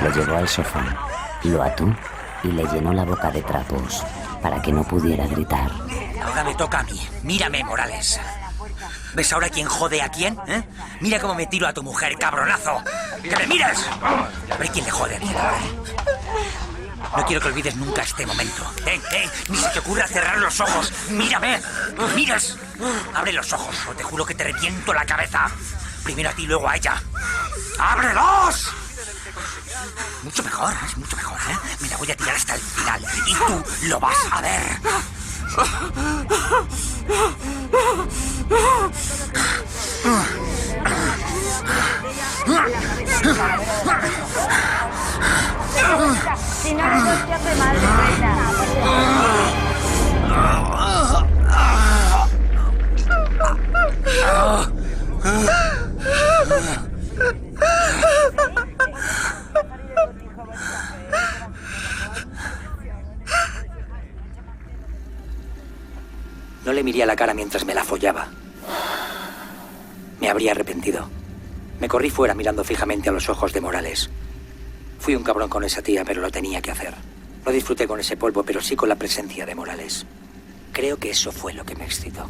Lo llevó al sofá, lo ató y le llenó la boca de trapos para que no pudiera gritar. Ahora me toca a mí. Mírame, Morales. ¿Ves ahora quién jode a quién? ¿Eh? Mira cómo me tiro a tu mujer, cabronazo. ¡Que me mires! A ver quién le jode a quién ahora. No quiero que olvides nunca este momento. Ni se te ocurra cerrar los ojos. ¡Mírame! ¡Miras! Abre los ojos o te juro que te reviento la cabeza. Primero a ti y luego a ella. ¡Ábrelos! Mucho mejor, es mucho mejor, ¿eh? Me la voy a tirar hasta el final y tú lo vas a ver. Si no, eso te hace mal, No le miré a la cara mientras me la follaba. Me habría arrepentido. Me corrí fuera mirando fijamente a los ojos de Morales. Fui un cabrón con esa tía, pero lo tenía que hacer. No disfruté con ese polvo, pero sí con la presencia de Morales. Creo que eso fue lo que me excitó.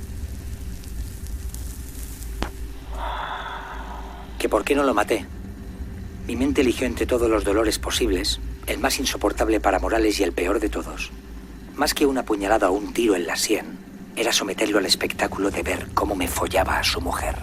¿Que por qué no lo maté? Mi mente eligió entre todos los dolores posibles el más insoportable para Morales y el peor de todos. Más que una puñalada o un tiro en la sien, era someterlo al espectáculo de ver cómo me follaba a su mujer.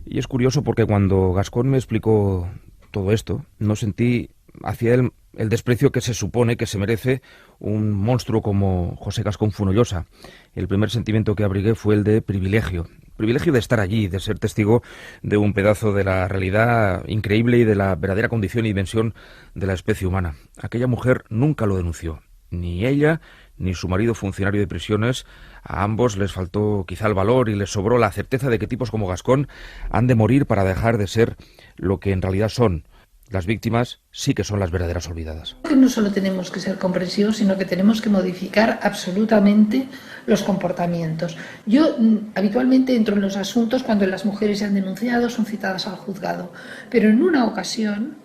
Y es curioso porque cuando Gascón me explicó todo esto, no sentí hacia él el desprecio que se supone que se merece un monstruo como José Gascón Fonollosa. El primer sentimiento que abrigué fue el de privilegio. Privilegio de estar allí, de ser testigo de un pedazo de la realidad increíble y de la verdadera condición y dimensión de la especie humana. Aquella mujer nunca lo denunció. Ni ella, ni su marido funcionario de prisiones. A ambos les faltó quizá el valor y les sobró la certeza de que tipos como Gascón han de morir para dejar de ser lo que en realidad son. Las víctimas sí que son las verdaderas olvidadas. No solo tenemos que ser comprensivos, sino que tenemos que modificar absolutamente los comportamientos. Yo habitualmente entro en los asuntos cuando las mujeres se han denunciado, son citadas al juzgado, pero en una ocasión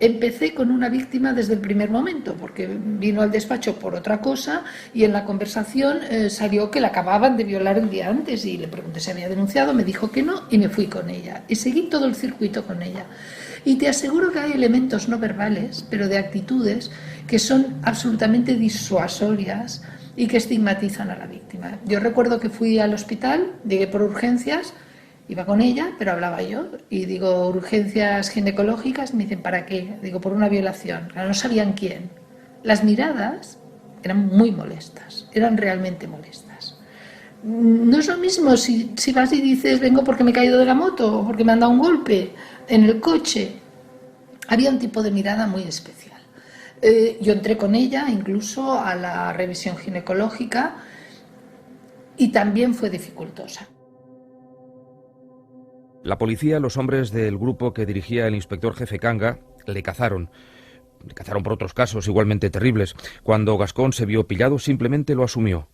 empecé con una víctima desde el primer momento, porque vino al despacho por otra cosa y en la conversación salió que la acababan de violar el día antes y le pregunté si había denunciado, me dijo que no y me fui con ella y seguí todo el circuito con ella. Y te aseguro que hay elementos no verbales, pero de actitudes que son absolutamente disuasorias y que estigmatizan a la víctima. Yo recuerdo que fui al hospital, llegué por urgencias, iba con ella, pero hablaba yo, y digo, urgencias ginecológicas, me dicen, ¿para qué? Digo, por una violación. No sabían quién. Las miradas eran muy molestas, eran realmente molestas. No es lo mismo si vas y dices, vengo porque me he caído de la moto, o porque me han dado un golpe en el coche. Había un tipo de mirada muy especial. Yo entré con ella incluso a la revisión ginecológica y también fue dificultosa. La policía, los hombres del grupo que dirigía el inspector jefe Canga, le cazaron. Le cazaron por otros casos igualmente terribles. Cuando Gascón se vio pillado, simplemente lo asumió.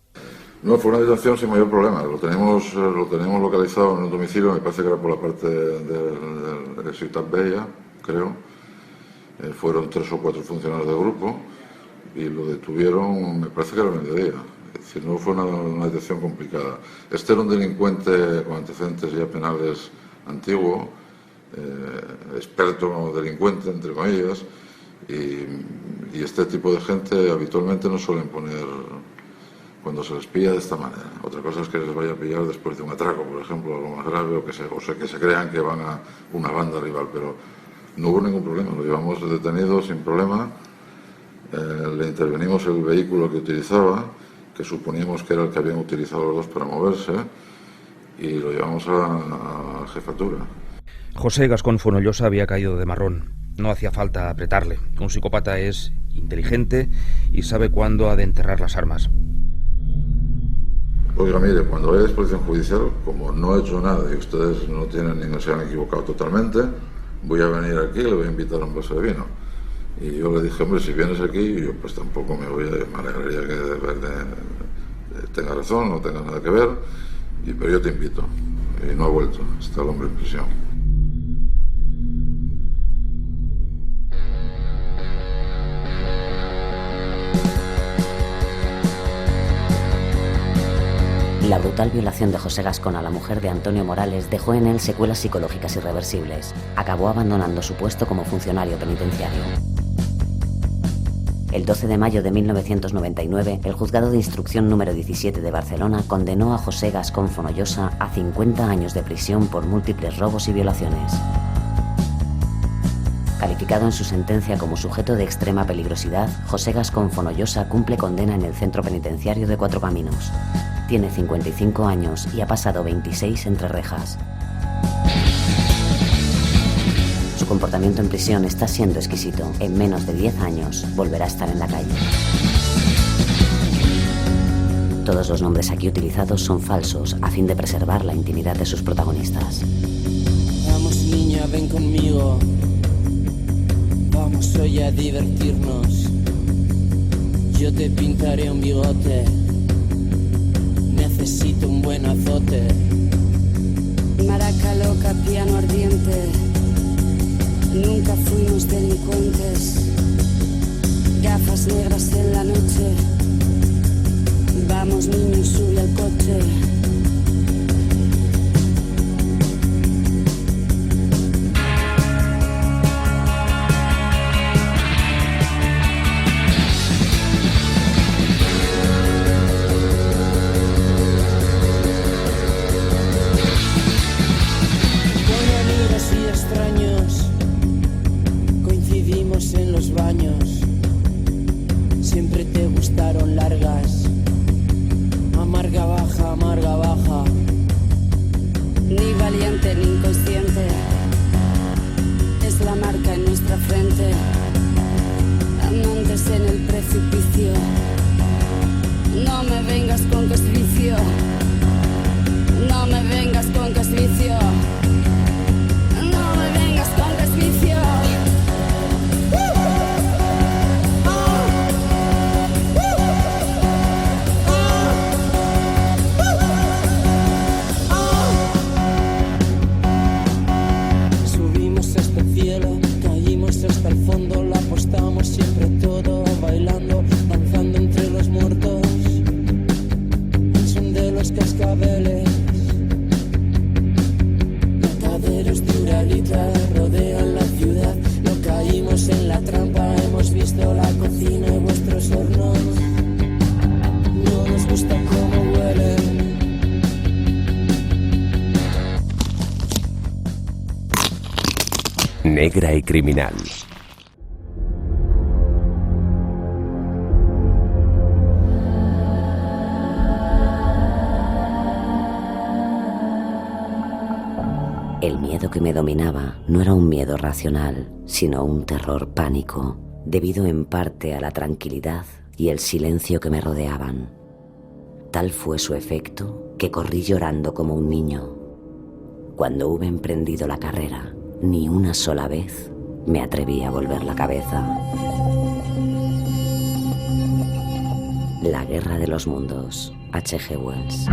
No, fue una detención sin mayor problema. Lo tenemos localizado en un domicilio, me parece que era por la parte de Ciutat Bella, creo. Fueron 3 o 4 funcionarios del grupo y lo detuvieron, me parece que era el mediodía. Es decir, no fue una detención complicada. Este era un delincuente con antecedentes ya penales antiguo, experto delincuente, entre comillas, y este tipo de gente habitualmente no suelen poner cuando se les pilla de esta manera. Otra cosa es que les vaya a pillar después de un atraco, por ejemplo, algo más grave, o que se crean que van a una banda rival, pero no hubo ningún problema, lo llevamos detenido sin problema, le intervenimos el vehículo que utilizaba, que suponíamos que era el que habían utilizado los dos para moverse, y lo llevamos a jefatura. José Gascón Fonollosa había caído de marrón. No hacía falta apretarle. Un psicópata es inteligente y sabe cuándo ha de enterrar las armas. Oiga, mire, cuando vaya a disposición judicial, como no he hecho nada y ustedes no tienen ni no se han equivocado totalmente, voy a venir aquí y le voy a invitar a un vaso de vino. Y yo le dije, hombre, si vienes aquí, yo pues tampoco me alegraría que tenga razón, no tenga nada que ver, pero yo te invito. Y no ha vuelto, está el hombre en prisión. La brutal violación de José Gascón a la mujer de Antonio Morales dejó en él secuelas psicológicas irreversibles. Acabó abandonando su puesto como funcionario penitenciario. El 12 de mayo de 1999, el Juzgado de Instrucción número 17 de Barcelona condenó a José Gascón Fonollosa a 50 años de prisión por múltiples robos y violaciones. Calificado en su sentencia como sujeto de extrema peligrosidad, José Gascón Fonollosa cumple condena en el centro penitenciario de Cuatro Caminos. Tiene 55 años y ha pasado 26 entre rejas. Su comportamiento en prisión está siendo exquisito. En menos de 10 años volverá a estar en la calle. Todos los nombres aquí utilizados son falsos a fin de preservar la intimidad de sus protagonistas. Vamos, niña, ven conmigo. Vamos hoy a divertirnos. Yo te pintaré un bigote. Necesito un buen azote. Maraca loca, piano ardiente. Nunca fuimos delincuentes. Gafas negras en la noche. Vamos, niño, sube al coche. Siempre te gustaron largas. Amarga baja. Ni valiente ni inconsciente. Es la marca en nuestra frente. Amantes en el precipicio. No me vengas con que es vicio. No me vengas con que es vicio. No me vengas con que es vicio. Hasta el fondo la apostamos siempre todo, bailando, danzando entre los muertos, el son de los cascabeles, mataderos de Uralita rodean la ciudad, no caímos en la trampa, hemos visto la cocina y vuestros hornos, no nos gusta cómo huelen. Negra y criminal. El miedo que me dominaba no era un miedo racional, sino un terror pánico, debido en parte a la tranquilidad y el silencio que me rodeaban. Tal fue su efecto que corrí llorando como un niño. Cuando hube emprendido la carrera, ni una sola vez me atreví a volver la cabeza. La Guerra de los Mundos, H.G. Wells.